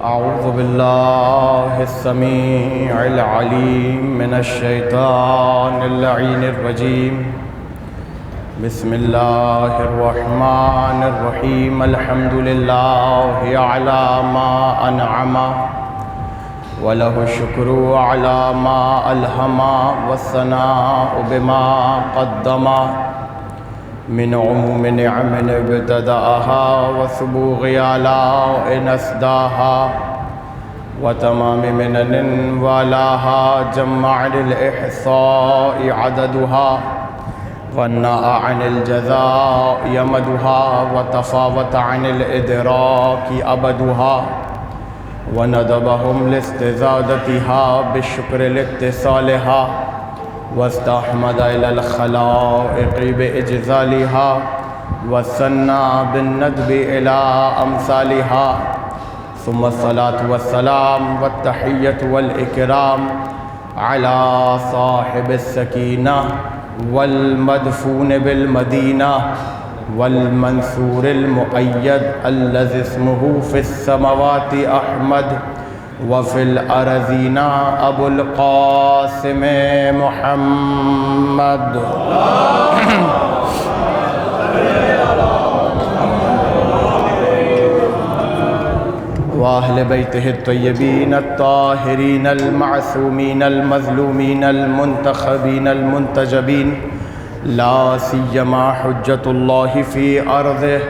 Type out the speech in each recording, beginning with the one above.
اعوذ باللہ السمیع العلیم من الشیطان اللعین الرجیم بسم اللہ الرحمن الرحیم الحمد للہ علی ما انعم وله الشکر علی ما الہم والثناء بما قدم من عموم نعم ابتدأها وسبوغ آلاء نسداها وتمام منن والاها جمع للإحصاء عددها والناء عن الجزاء يمدها وتفاوت عن الإدراك أبدها وندبهم لاستزادتها بالشكر لاتصالها واستحمد إلى الخلائق بإجزالها وثنى بالندب إلى أمثالها ثم الصلاة والسلام والتحية والإكرام على صاحب السكينة والمدفون بالمدينة والمنصور المؤيد الذي اسمه في السماوات أحمد وفي الأرضين أبو القاسم محمد وأهل بيته الطيبين الطاهرين المعصومين المظلومين المنتخبين المنتجبين لا سيما حجة الله في أرضه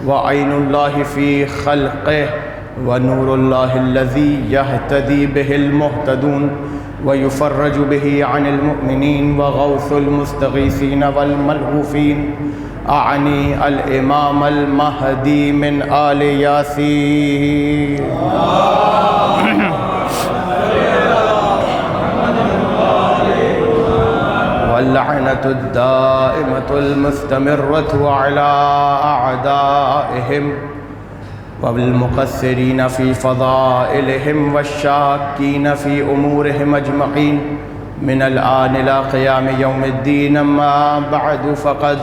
وعين الله في خلقه ونور الله الذي يهتدي به المهتدون ويفرج به عن المؤمنين وغوث المستغيثين والملهوفين أعني الإمام المهدي من آل ياسين واللعنة الدائمة المستمرة على أعدائهم والمقصرين في فضائلهم والشاكين في أمورهم أجمعين من الآن إلى قيام يوم الدين. ما بعد فقد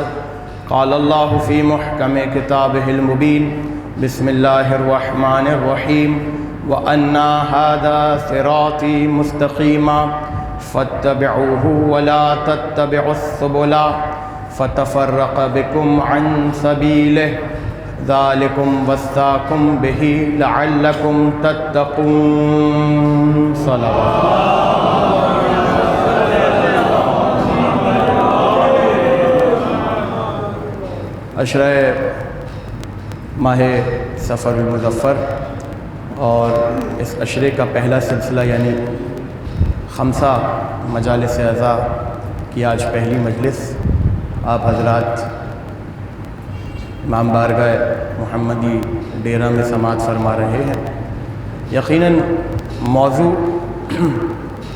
قال الله في محكم كتابه المبين بسم الله الرحمن الرحيم وأن هذا صراطي مستقيما فاتبعوه ولا تتبعوا السبل فتفرق بكم عن سبيله ذالکم وصاکم بہ لعلکم تتقون. صلوات. عشرہ ماہ صفر المظفر اور اس عشرے کا پہلا سلسلہ یعنی خمسہ مجالس اعزاء کی آج پہلی مجلس آپ حضرات امام بارگاہ محمدی ڈیرہ میں سماعت فرما رہے ہیں. یقیناً موضوع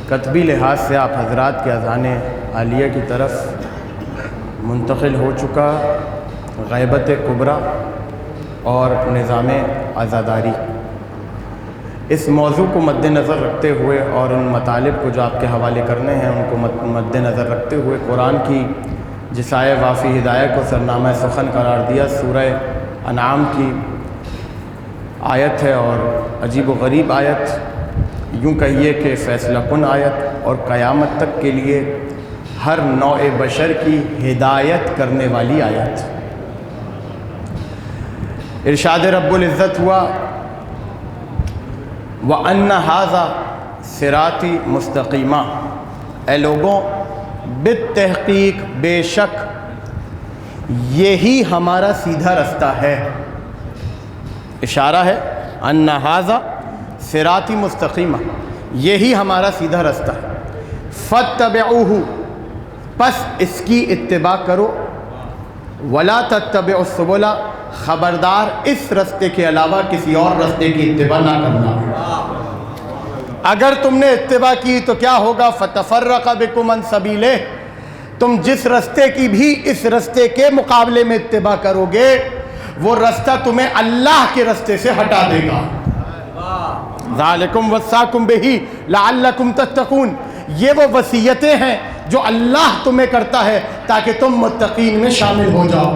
کتبی لحاظ سے آپ حضرات کے اذان عالیہ کی طرف منتقل ہو چکا غیبت کبریٰ اور نظام عزاداری. اس موضوع کو مد نظر رکھتے ہوئے اور ان مطالب کو جو آپ کے حوالے کرنے ہیں ان کو مد نظر رکھتے ہوئے قرآن کی جس آئے وافی ہدایہ کو سرنامہ سخن قرار دیا سورہ انعام کی آیت ہے اور عجیب و غریب آیت، یوں کہیے کہ فیصلہ کن آیت اور قیامت تک کے لیے ہر نوع بشر کی ہدایت کرنے والی آیت. ارشاد رب العزت ہوا وَأَنَّ هَذَا صِرَاطِي مُسْتَقِيمًا. اے لوگوں بالتحقیق بے شک یہی ہمارا سیدھا رستہ ہے. اشارہ ہے ان ھذا صراطی مستقیمہ، یہی ہمارا سیدھا رستہ ہے. فاتبعوہ، پس اس کی اتباع کرو. ولا تتبعوا السبل، خبردار اس رستے کے علاوہ کسی اور رستے کی اتباع نہ کرنا. اگر تم نے اتباع کی تو کیا ہوگا؟ فتفرق بکم عن سبیلہ، تم جس رستے کی بھی اس رستے کے مقابلے میں اتباع کرو گے وہ رستہ تمہیں اللہ کے رستے سے ہٹا دے گا. ذالکم وصاکم بہ لعلکم تتقون، یہ وہ وصیتیں ہیں جو اللہ تمہیں کرتا ہے تاکہ تم متقین میں شامل ہو جاؤ.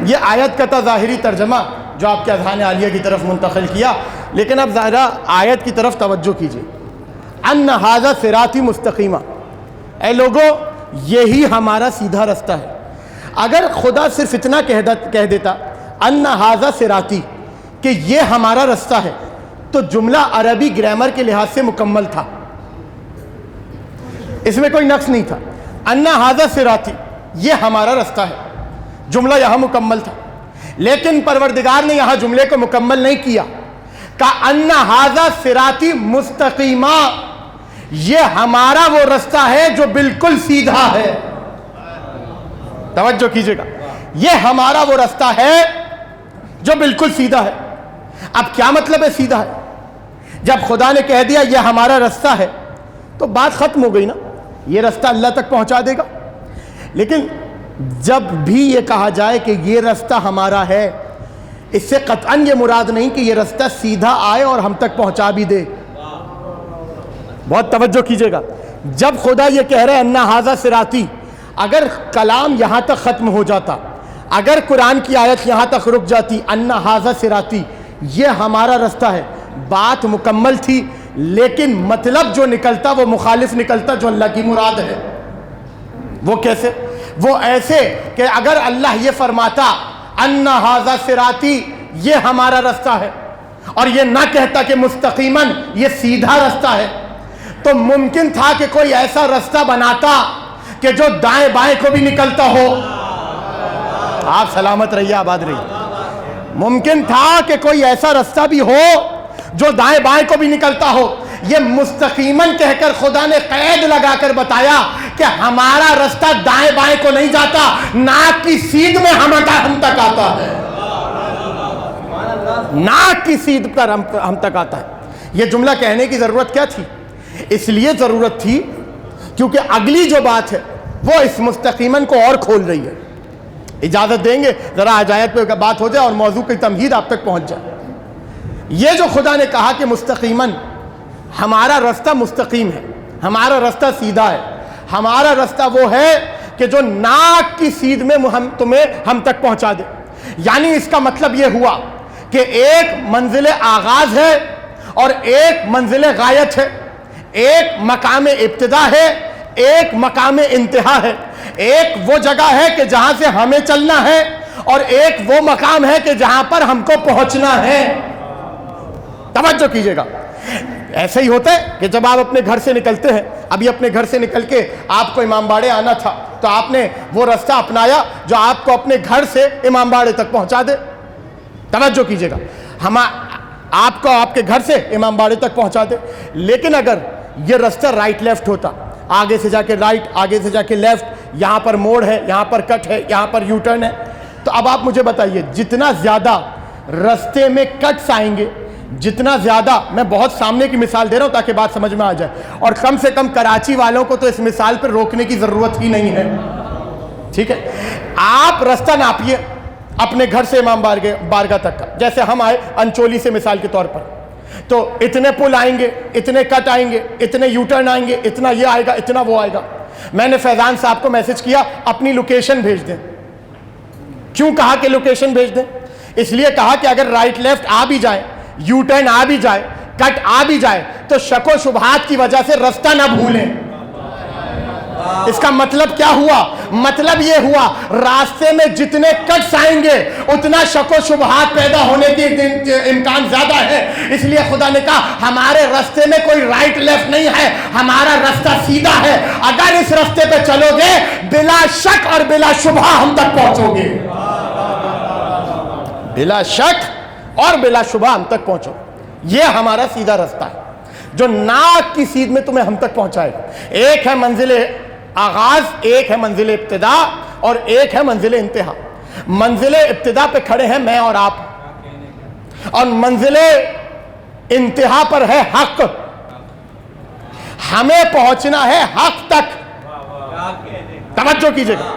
یہ آیت کا ظاہری ترجمہ جو آپ کے اذہان عالیہ کی طرف منتقل کیا، لیکن اب ذرا آیت کی طرف توجہ کیجیے. ان ھذا صراطی مستقیما، اے لوگوں یہی ہمارا سیدھا رستہ ہے. اگر خدا صرف اتنا کہہ دیتا ان ھذا صراطی کہ یہ ہمارا رستہ ہے تو جملہ عربی گرامر کے لحاظ سے مکمل تھا، اس میں کوئی نقص نہیں تھا. ان ھذا صراطی یہ ہمارا رستہ ہے، جملہ یہاں مکمل تھا. لیکن پروردگار نے یہاں جملے کو مکمل نہیں کیا، کہا ان ھذا صراطی مستقیما، یہ ہمارا وہ رستہ ہے جو بالکل سیدھا ہے. توجہ کیجئے گا، یہ ہمارا وہ رستہ ہے جو بالکل سیدھا ہے. اب کیا مطلب ہے سیدھا ہے؟ جب خدا نے کہہ دیا یہ ہمارا رستہ ہے تو بات ختم ہو گئی نا، یہ رستہ اللہ تک پہنچا دے گا. لیکن جب بھی یہ کہا جائے کہ یہ رستہ ہمارا ہے، اس سے قطعاً یہ مراد نہیں کہ یہ رستہ سیدھا آئے اور ہم تک پہنچا بھی دے. بہت توجہ کیجئے گا، جب خدا یہ کہہ رہے ان ھذا صراطی، اگر کلام یہاں تک ختم ہو جاتا، اگر قرآن کی آیت یہاں تک رک جاتی ان ھذا صراطی یہ ہمارا رستہ ہے، بات مکمل تھی. لیکن مطلب جو نکلتا وہ مخالف نکلتا جو اللہ کی مراد ہے. وہ کیسے؟ وہ ایسے کہ اگر اللہ یہ فرماتا ان ھذا صراطی یہ ہمارا رستہ ہے اور یہ نہ کہتا کہ مستقیماً یہ سیدھا رستہ ہے، تو ممکن تھا کہ کوئی ایسا رستہ بناتا کہ جو دائیں بائیں کو بھی نکلتا ہو. آپ سلامت رہیے، آباد رہیے. ممکن تھا کہ کوئی ایسا رستہ بھی ہو جو دائیں بائیں کو بھی نکلتا ہو. یہ مستقیماً کہہ کر خدا نے قید لگا کر بتایا کہ ہمارا رستہ دائیں بائیں کو نہیں جاتا، ناک کی سیدھ میں ہم تک آتا ہے. ناک کی سیدھ پر ہم تک آتا ہے. یہ جملہ کہنے کی ضرورت کیا تھی؟ اس لیے ضرورت تھی کیونکہ اگلی جو بات ہے وہ اس مستقیماً کو اور کھول رہی ہے. اجازت دیں گے ذرا آیت پہ بات ہو جائے اور موضوع کی تمہید آپ تک پہنچ جائے. یہ جو خدا نے کہا کہ مستقیماً ہمارا رستہ مستقیم ہے، ہمارا رستہ سیدھا ہے، ہمارا رستہ وہ ہے کہ جو ناک کی سیدھ میں ہم تک پہنچا دے. یعنی اس کا مطلب یہ ہوا کہ ایک منزل آغاز ہے اور ایک منزل غایت ہے، ایک مقام ابتدا ہے، ایک مقام انتہا ہے. ایک وہ جگہ ہے کہ جہاں سے ہمیں چلنا ہے اور ایک وہ مقام ہے کہ جہاں پر ہم کو پہنچنا ہے. توجہ کیجئے گا. ایسے ہی ہوتا ہے کہ جب آپ اپنے گھر سے نکلتے ہیں، ابھی اپنے گھر سے نکل کے آپ کو امام باڑے آنا تھا تو آپ نے وہ رستہ اپنایا جو آپ کو اپنے گھر سے امام باڑے تک پہنچا دے. توجہ کیجئے گا، آپ کو آپ کے گھر سے امام باڑے تک پہنچا دے. لیکن اگر یہ رستہ رائٹ لیفٹ ہوتا، آگے سے جا کے رائٹ، آگے سے جا کے لیفٹ، یہاں پر موڑ ہے، یہاں پر کٹ ہے، یہاں پر یو ٹرن ہے، تو اب آپ مجھے بتائیے جتنا زیادہ رستے میں کٹس آئیں گے، جتنا زیادہ، میں بہت سامنے کی مثال دے رہا ہوں تاکہ بات سمجھ میں آ جائے، اور کم سے کم کراچی والوں کو تو اس مثال پر روکنے کی ضرورت ہی نہیں ہے. ٹھیک ہے، آپ رستہ ناپیے اپنے گھر سے امام بارگاہ تک کا. جیسے ہم آئے انچولی سے مثال کے طور پر، تو اتنے پل آئیں گے، اتنے کٹ آئیں گے، اتنے یو ٹرن آئیں گے، اتنا یہ آئے گا، اتنا وہ آئے گا. میں نے فیضان صاحب کو میسج کیا اپنی لوکیشن بھیج دیں. کیوں کہا کہ لوکیشن بھیج دیں؟ اس لیے کہا کہ اگر رائٹ لیفٹ آ بھی جائے، یو ٹرن آ بھی جائے، کٹ آ بھی جائے، تو شک و شبہات کی وجہ سے رستہ نہ بھولیں. اس کا مطلب کیا ہوا؟ مطلب یہ ہوا راستے میں جتنے کٹس آئیں گے اتنا شک و شبہات پیدا ہونے کی امکان زیادہ ہے. اس لیے خدا نے کہا ہمارے راستے میں کوئی رائٹ لیفٹ نہیں ہے، ہمارا راستہ سیدھا ہے. اگر اس راستے پہ چلو گے بلا شک اور بلا شبہ ہم تک پہنچو گے. بلا شک اور بلا شبہ ہم تک پہنچو. یہ ہمارا سیدھا راستہ ہے جو ناک کی سیدھ میں تمہیں ہم تک پہنچائے گا. ایک ہے منزل آغاز، ایک ہے منزل ابتدا، اور ایک ہے منزل انتہا. منزل ابتدا پہ کھڑے ہیں میں اور آپ، اور منزل انتہا پر ہے حق. ہمیں پہنچنا ہے حق تک. توجہ کیجئے گا.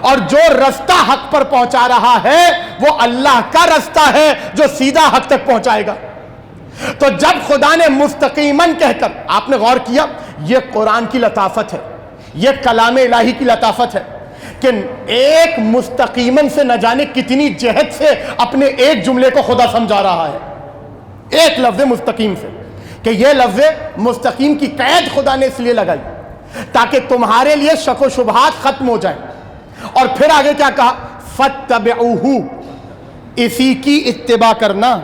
اور جو رستہ حق پر پہنچا رہا ہے وہ اللہ کا رستہ ہے جو سیدھا حق تک پہنچائے گا. تو جب خدا نے مستقیماً کہہ کر، آپ نے غور کیا، یہ قرآن کی لطافت ہے، یہ کلام الہی کی لطافت ہے کہ ایک مستقیماً سے نہ جانے کتنی جہت سے اپنے ایک جملے کو خدا سمجھا رہا ہے. ایک ایک لفظ مستقیم سے، کہ یہ لفظ مستقیم کی قید خدا نے اس لیے لگائی تاکہ تمہارے لیے شک و شبہات ختم ہو جائیں۔ اور پھر آگے کیا کہا؟ فَاتَّبِعُوهُ، اسی کی اتباع کرنا،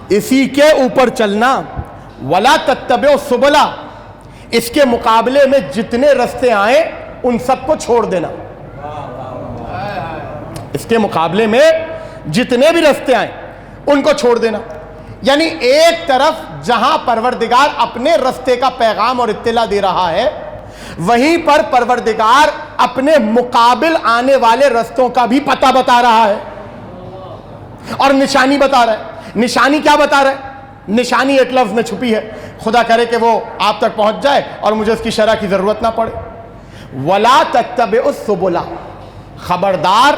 اسی کے اوپر چلنا، وَلَا تَتَّبِعُوا السُّبُلَ، اس کے مقابلے میں جتنے رستے آئیں ان سب کو چھوڑ دینا۔ اس کے مقابلے میں جتنے بھی رستے آئیں ان کو چھوڑ دینا، یعنی ایک طرف جہاں پروردگار اپنے رستے کا پیغام اور اطلاع دے رہا ہے، وہیں پر پروردگار اپنے مقابل آنے والے رستوں کا بھی پتہ بتا رہا ہے اور نشانی بتا رہا ہے۔ نشانی کیا بتا رہا ہے؟ نشانی ایک لفظ میں چھپی ہے، خدا کرے کہ وہ آپ تک پہنچ جائے اور مجھے اس کی شرح کی ضرورت نہ پڑے۔ وَلَا تَتَّبِعُوا السُّبُلَ، خبردار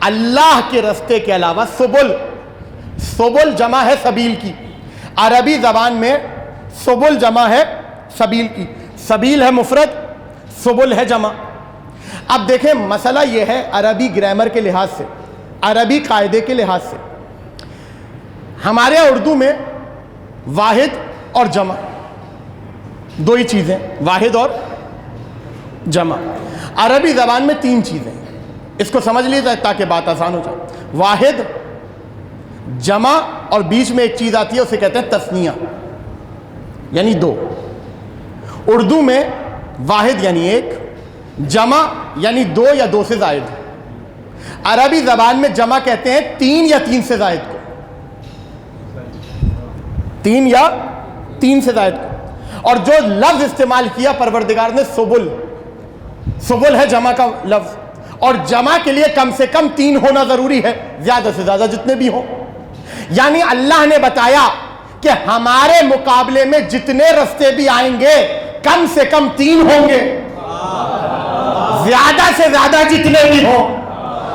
اللہ کے رستے کے علاوہ سبل، سبل جمع ہے سبیل کی، عربی زبان میں سبل جمع ہے سبیل کی، سبیل ہے مفرد، سبل ہے جمع۔ اب دیکھیں مسئلہ یہ ہے عربی گرامر کے لحاظ سے، عربی قاعدے کے لحاظ سے، ہمارے اردو میں واحد اور جمع دو ہی چیزیں، واحد اور جمع۔ عربی زبان میں تین چیزیں، اس کو سمجھ لیجیے تاکہ بات آسان ہو جائے۔ واحد، جمع اور بیچ میں ایک چیز آتی ہے اسے کہتے ہیں تثنیہ، یعنی دو۔ اردو میں واحد یعنی ایک، جمع یعنی دو یا دو سے زائد۔ عربی زبان میں جمع کہتے ہیں تین یا تین سے زائد کو، تین یا تین سے زائد کو۔ اور جو لفظ استعمال کیا پروردگار نے سبل، سبل ہے جمع کا لفظ، اور جمع کے لیے کم سے کم تین ہونا ضروری ہے، زیادہ سے زیادہ جتنے بھی ہوں۔ یعنی اللہ نے بتایا کہ ہمارے مقابلے میں جتنے رستے بھی آئیں گے کم سے کم تین ہوں گے، زیادہ سے زیادہ جتنے بھی ہوں۔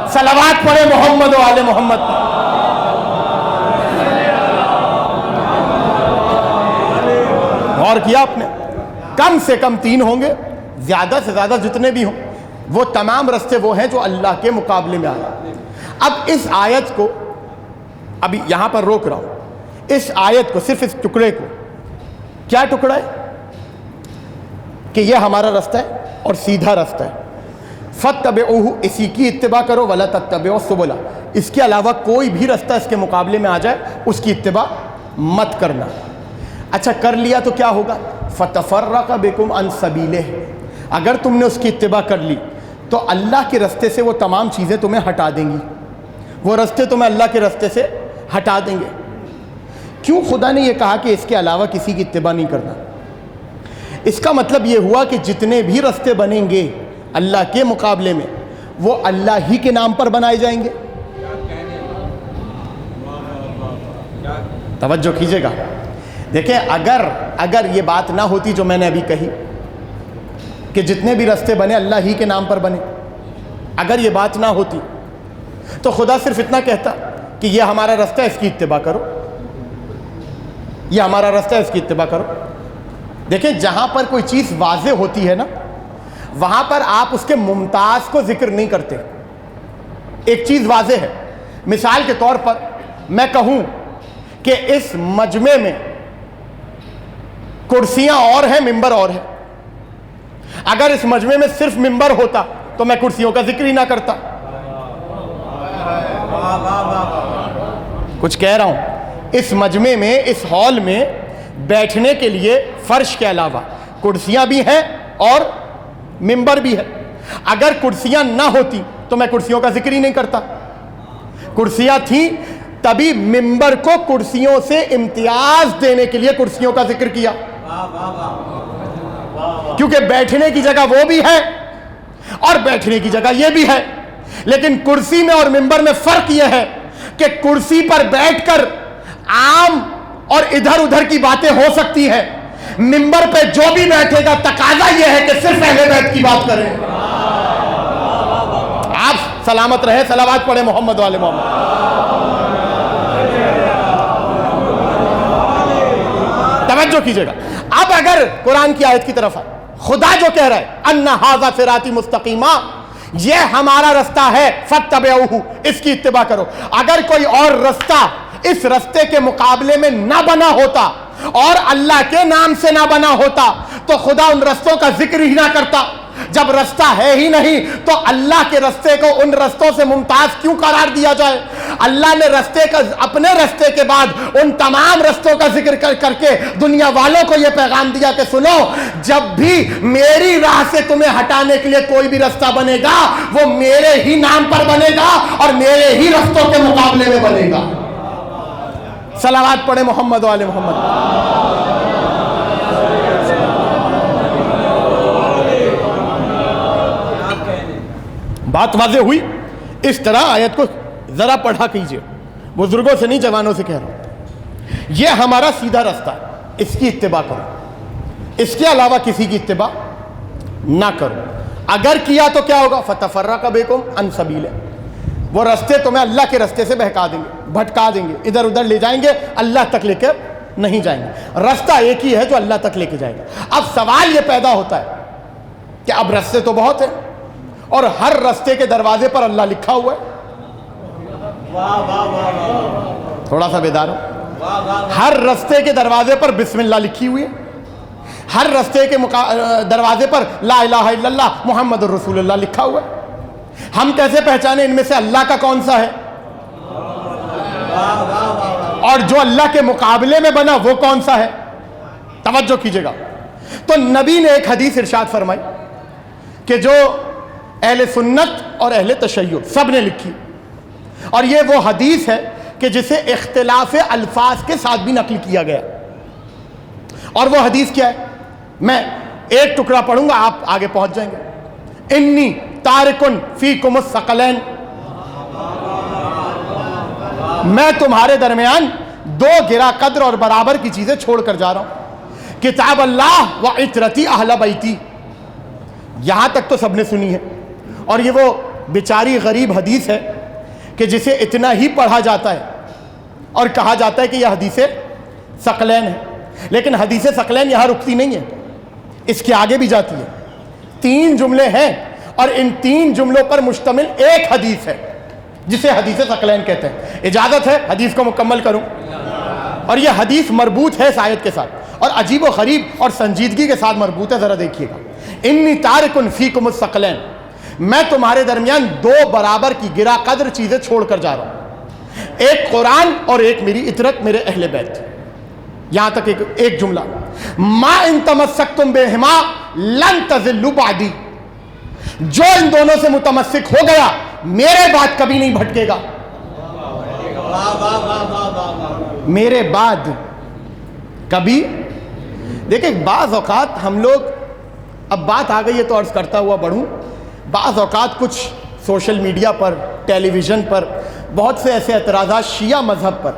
صلوات پڑھے محمد و آل محمد پر۔ غور کیا آپ نے؟ کم سے کم تین ہوں گے، زیادہ سے زیادہ جتنے بھی ہوں۔ وہ تمام رستے وہ ہیں جو اللہ کے مقابلے میں آئے۔ اب اس آیت کو ابھی یہاں پر روک رہا ہوں، اس آیت کو، صرف اس ٹکڑے کو، کیا ٹکڑا ہے؟ کہ یہ ہمارا رستہ ہے اور سیدھا رستہ ہے۔ فَاتَّبِعُوهُ، اسی کی اتباع کرو، وَلَا تَتَّبِعُوا السُّبُلَ، اس کے علاوہ کوئی بھی رستہ اس کے مقابلے میں آ جائے اس کی اتباع مت کرنا۔ اچھا کر لیا تو کیا ہوگا؟ فَتَفَرَّقَ بِكُمْ عَنْ سَبِيلِهِ، اگر تم نے اس کی اتباع کر لی تو اللہ کے رستے سے وہ تمام چیزیں تمہیں ہٹا دیں گی، وہ رستے تمہیں اللہ کے رستے سے ہٹا دیں گے۔ کیوں خدا نے یہ کہا کہ اس کے علاوہ کسی کی اتباع نہیں کرنا؟ اس کا مطلب یہ ہوا کہ جتنے بھی رستے بنیں گے اللہ کے مقابلے میں وہ اللہ ہی کے نام پر بنائے جائیں گے۔ توجہ کیجئے گا، دیکھیں اگر یہ بات نہ ہوتی جو میں نے ابھی کہی کہ جتنے بھی رستے بنے اللہ ہی کے نام پر بنے، اگر یہ بات نہ ہوتی تو خدا صرف اتنا کہتا کہ یہ ہمارا رستہ ہے، اس کی اتباع کرو، یہ ہمارا رستہ ہے، اس کی اتباع کرو۔ دیکھیں جہاں پر کوئی چیز واضح ہوتی ہے نا، وہاں پر آپ اس کے ممتاز کو ذکر نہیں کرتے۔ ایک چیز واضح ہے، مثال کے طور پر میں کہوں کہ اس مجمع میں کرسیاں اور ہیں، ممبر اور ہے۔ اگر اس مجمع میں صرف ممبر ہوتا تو میں کرسیوں کا ذکر ہی نہ کرتا۔ کچھ کہہ رہا ہوں، اس مجمع میں، اس ہال میں بیٹھنے کے لیے فرش کے علاوہ کرسیاں بھی ہیں اور ممبر بھی ہے۔ اگر کرسیاں نہ ہوتی تو میں کرسیوں کا ذکر ہی نہیں کرتا۔ کرسیاں تھیں تبھی ممبر کو کرسیوں سے امتیاز دینے کے لیے کرسیوں کا ذکر کیا، کیونکہ بیٹھنے کی جگہ وہ بھی ہے اور بیٹھنے کی جگہ یہ بھی ہے۔ لیکن کرسی میں اور ممبر میں فرق یہ ہے کہ کرسی پر بیٹھ کر عام اور ادھر ادھر کی باتیں ہو سکتی ہیں، ممبر پہ جو بھی بیٹھے گا تقاضا یہ ہے کہ صرف اہل بیت کی بات کریں۔ آپ سلامت رہے، صلوات پڑھے محمد والے محمد۔ توجہ کیجئے گا۔ اب اگر قرآن کی آیت کی طرف آئے، خدا جو کہہ رہا ہے ان ھذا صراطی مستقیما، یہ ہمارا رستہ ہے، فاتبعوہ، اس کی اتباع کرو۔ اگر کوئی اور رستہ اس رستے کے مقابلے میں نہ بنا ہوتا اور اللہ کے نام سے نہ بنا ہوتا تو خدا ان رستوں کا ذکر ہی نہ کرتا۔ جب رستہ ہے ہی نہیں تو اللہ کے رستے کو ان رستوں سے ممتاز کیوں قرار دیا جائے؟ اللہ نے اپنے رستے کے بعد ان تمام رستوں کا ذکر کر کے دنیا والوں کو یہ پیغام دیا کہ سنو، جب بھی میری راہ سے تمہیں ہٹانے کے لیے کوئی بھی رستہ بنے گا وہ میرے ہی نام پر بنے گا اور میرے ہی رستوں کے مقابلے میں بنے گا۔ صلوات پڑھے محمد و آل محمد۔ بات واضح ہوئی؟ اس طرح آیت کو ذرا پڑھا کیجئے، بزرگوں سے نہیں جوانوں سے کہہ رہا ہوں۔ یہ ہمارا سیدھا رستہ ہے، اس کی اتباع کرو، اس کے علاوہ کسی کی اتباع نہ کرو۔ اگر کیا تو کیا ہوگا؟ فَتَفَرَّقَ بِكُمْ عَنْ سَبِيلِهِ، وہ رستے تمہیں اللہ کے رستے سے بہکا دیں گے، بھٹکا دیں گے، ادھر ادھر لے جائیں گے، اللہ تک لے کے نہیں جائیں گے۔ رستہ ایک ہی ہے جو اللہ تک لے کے جائے گا۔ اب سوال یہ پیدا ہوتا ہے کہ اب رستے تو بہت ہیں اور ہر رستے کے دروازے پر اللہ لکھا ہوا ہے۔ تھوڑا سا بیدار ہو، ہر رستے کے دروازے پر بسم اللہ لکھی ہوئی ہے، ہر رستے کے دروازے پر لا الہ الا اللہ محمد الرسول اللہ لکھا ہوا ہے۔ ہم کیسے پہچانے ان میں سے اللہ کا کون سا ہے اور جو اللہ کے مقابلے میں بنا وہ کون سا ہے؟ توجہ کیجئے گا۔ تو نبی نے ایک حدیث ارشاد فرمائی کہ جو اہل سنت اور اہل تشیع سب نے لکھی، اور یہ وہ حدیث ہے کہ جسے اختلاف الفاظ کے ساتھ بھی نقل کیا گیا۔ اور وہ حدیث کیا ہے؟ میں ایک ٹکڑا پڑھوں گا، آپ آگے پہنچ جائیں گے۔ انی تارکن فیکم الثقلین، میں تمہارے درمیان دو گرا قدر اور برابر کی چیزیں چھوڑ کر جا رہا ہوں، کتاب اللہ و عترتی اہل بیتی۔ یہاں تک تو سب نے سنی ہے، اور یہ وہ بیچاری غریب حدیث ہے کہ جسے اتنا ہی پڑھا جاتا ہے اور کہا جاتا ہے کہ یہ حدیث ثقلین ہے، لیکن حدیث ثقلین یہاں رکتی نہیں ہے، اس کے آگے بھی جاتی ہے۔ 3 جملے ہیں اور ان 3 جملوں پر مشتمل ایک حدیث ہے جسے حدیث ثقلین کہتے ہیں۔ اجازت ہے حدیث کو مکمل کروں؟ اور یہ حدیث مربوط ہے اس آیت کے ساتھ، اور عجیب و غریب اور سنجیدگی کے ساتھ مربوط ہے، ذرا دیکھیے گا۔ انی تارکن فیکم الثقلین، میں تمہارے درمیان 2 برابر کی گرا قدر چیزیں چھوڑ کر جا رہا ہوں، ایک قرآن اور ایک میری اطرت، میرے اہل بیت۔ یہاں تک ایک جملہ، ما ان تمسکتم بہما لن تضلوا بعدی، جو ان دونوں سے متمسک ہو گیا میرے بعد کبھی نہیں بھٹکے گا۔ میرے بعد کبھی، دیکھیں بعض اوقات ہم لوگ، اب بات آ گئی ہے تو عرض کرتا ہوا بڑھوں، بعض اوقات کچھ سوشل میڈیا پر، ٹیلی ویژن پر بہت سے ایسے اعتراضات شیعہ مذہب پر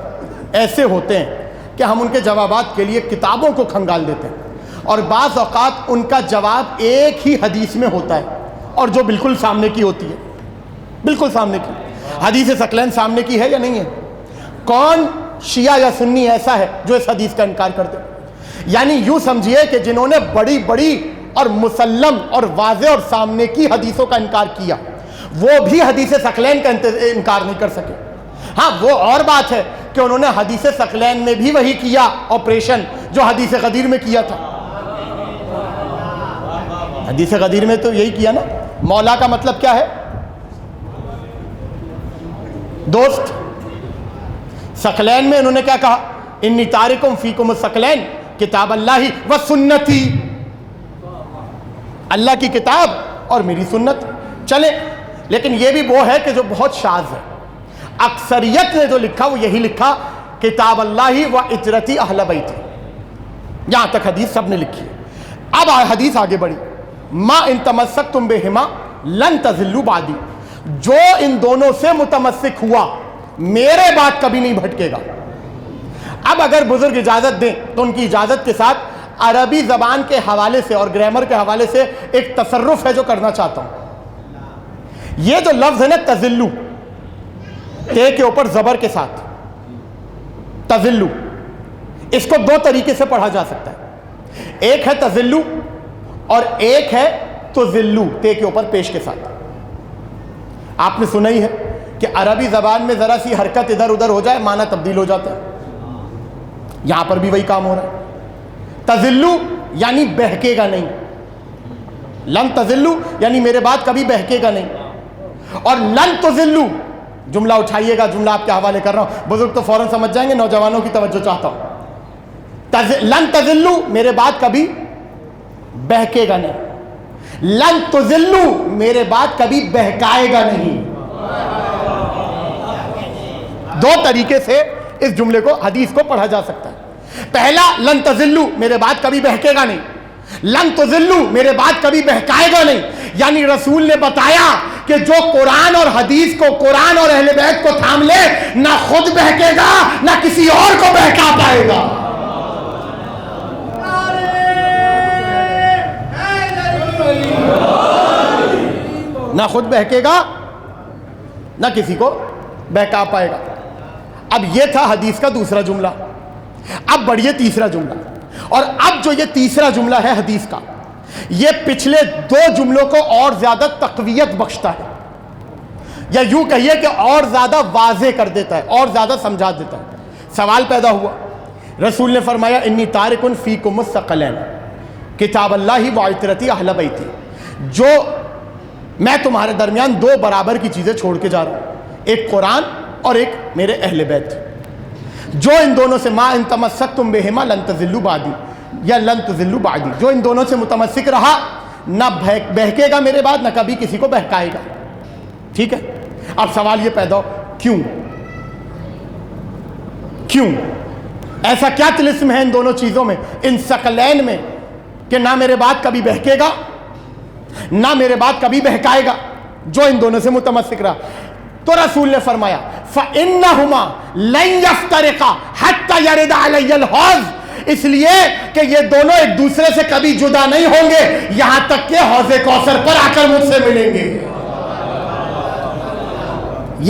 ایسے ہوتے ہیں کہ ہم ان کے جوابات کے لیے کتابوں کو کھنگال دیتے ہیں، اور بعض اوقات ان کا جواب ایک ہی حدیث میں ہوتا ہے اور جو بالکل سامنے کی ہوتی ہے، بالکل سامنے کی۔ حدیث ثقلین سامنے کی ہے یا نہیں ہے؟ کون شیعہ یا سنی ایسا ہے جو اس حدیث کا انکار کر دے؟ یعنی یوں سمجھیے کہ جنہوں نے بڑی بڑی اور مسلم اور واضح اور سامنے کی حدیثوں کا انکار کیا وہ بھی حدیث ثقلین کا انکار نہیں کر سکے۔ ہاں وہ اور بات ہے کہ انہوں نے حدیث ثقلین میں بھی وہی کیا آپریشن جو حدیث غدیر میں کیا تھا۔ حدیث غدیر میں تو یہی کیا نا، مولا کا مطلب کیا ہے؟ دوست۔ ثقلین میں انہوں نے کیا کہا؟ انی تارکم فیکم الثقلین کتاب اللہ و سنتی، اللہ کی کتاب اور میری سنت چلے۔ لیکن یہ بھی وہ ہے کہ جو بہت شاذ ہے، اکثریت نے جو لکھا وہ یہی لکھا کتاب اللہ و عترتی اہل بیتی، یہاں تک حدیث سب نے لکھی ہے۔ اب حدیث آگے بڑھی، ما ان تمسکتم بہما لن تضلوا بعدی، جو ان دونوں سے متمسک ہوا میرے بعد کبھی نہیں بھٹکے گا۔ اب اگر بزرگ اجازت دیں تو ان کی اجازت کے ساتھ عربی زبان کے حوالے سے اور گرامر کے حوالے سے ایک تصرف ہے جو کرنا چاہتا ہوں۔ یہ جو لفظ ہے نا تزلو، تے کے اوپر زبر کے ساتھ، تزلو، اس کو 2 طریقے سے پڑھا جا سکتا ہے، ایک ہے تزلو اور ایک ہے تزلو، تے کے اوپر پیش کے ساتھ۔ آپ نے سنا ہی ہے کہ عربی زبان میں ذرا سی حرکت ادھر ادھر ہو جائے معنی تبدیل ہو جاتا ہے. یہاں پر بھی وہی کام ہو رہا ہے. تزلو یعنی بہکے گا نہیں, لن تزلو یعنی میرے بعد کبھی بہکے گا نہیں, اور لن تزلو جملہ اٹھائیے گا, جملہ آپ کے حوالے کر رہا ہوں, بزرگ تو فوراً سمجھ جائیں گے, نوجوانوں کی توجہ چاہتا ہوں. لن تزلو میرے بعد کبھی بہکے گا نہیں, لن تزلو میرے بعد کبھی بہکائے گا نہیں. دو طریقے سے اس جملے کو, حدیث کو پڑھا جا سکتا ہے. پہلا, لن تزلو میرے بعد کبھی بہکے گا نہیں, لن تزلو میرے بعد کبھی بہکائے گا نہیں. یعنی رسول نے بتایا کہ جو قرآن اور حدیث کو, قرآن اور اہل بیت کو تھام لے, نہ خود بہکے گا نہ کسی اور کو بہکا پائے گا. نہ خود بہکے گا نہ کسی کو بہکا پائے گا. اب یہ تھا حدیث کا دوسرا جملہ. اب بڑھیے تیسرا جملہ, اور اب جو یہ تیسرا جملہ ہے حدیث کا, یہ پچھلے دو جملوں کو اور زیادہ تقویت بخشتا ہے, یا یوں کہیے کہ اور زیادہ واضح کر دیتا ہے, اور زیادہ سمجھا دیتا ہے. سوال پیدا ہوا, رسول نے فرمایا انی تارکن فیکم الثقلین کتاب اللہ و عطرتی اہل بیتی, جو میں تمہارے درمیان دو برابر کی چیزیں چھوڑ کے جا رہا ہوں, ایک قرآن اور ایک میرے اہل بیت. جو ان دونوں سے ما ان تمسکتم بہما لن تضلوا بعدی, یا لن تضلوا بعدی, جو ان دونوں سے متمسک رہا نہ بہکے گا میرے بعد, نہ کبھی کسی کو بہکائے گا. ٹھیک ہے. اب سوال یہ پیدا ہو, کیوں ایسا کیا طلسم ہے ان دونوں چیزوں میں, ان ثقلین میں, کہ نہ میرے بعد کبھی بہکے گا نہ میرے بعد کبھی بہکائے گا, جو ان دونوں سے متمسک رہا. تو رسول نے فرمایا فَإِنَّهُمَا لَن يَفْتَرِقَا حَتَّى يَرِدَ عَلَيَّ الْحَوْض, اس لیے کہ یہ دونوں ایک دوسرے سے کبھی جدا نہیں ہوں گے یہاں تک کہ حوض کوثر پر آ کر مجھ سے ملیں گے.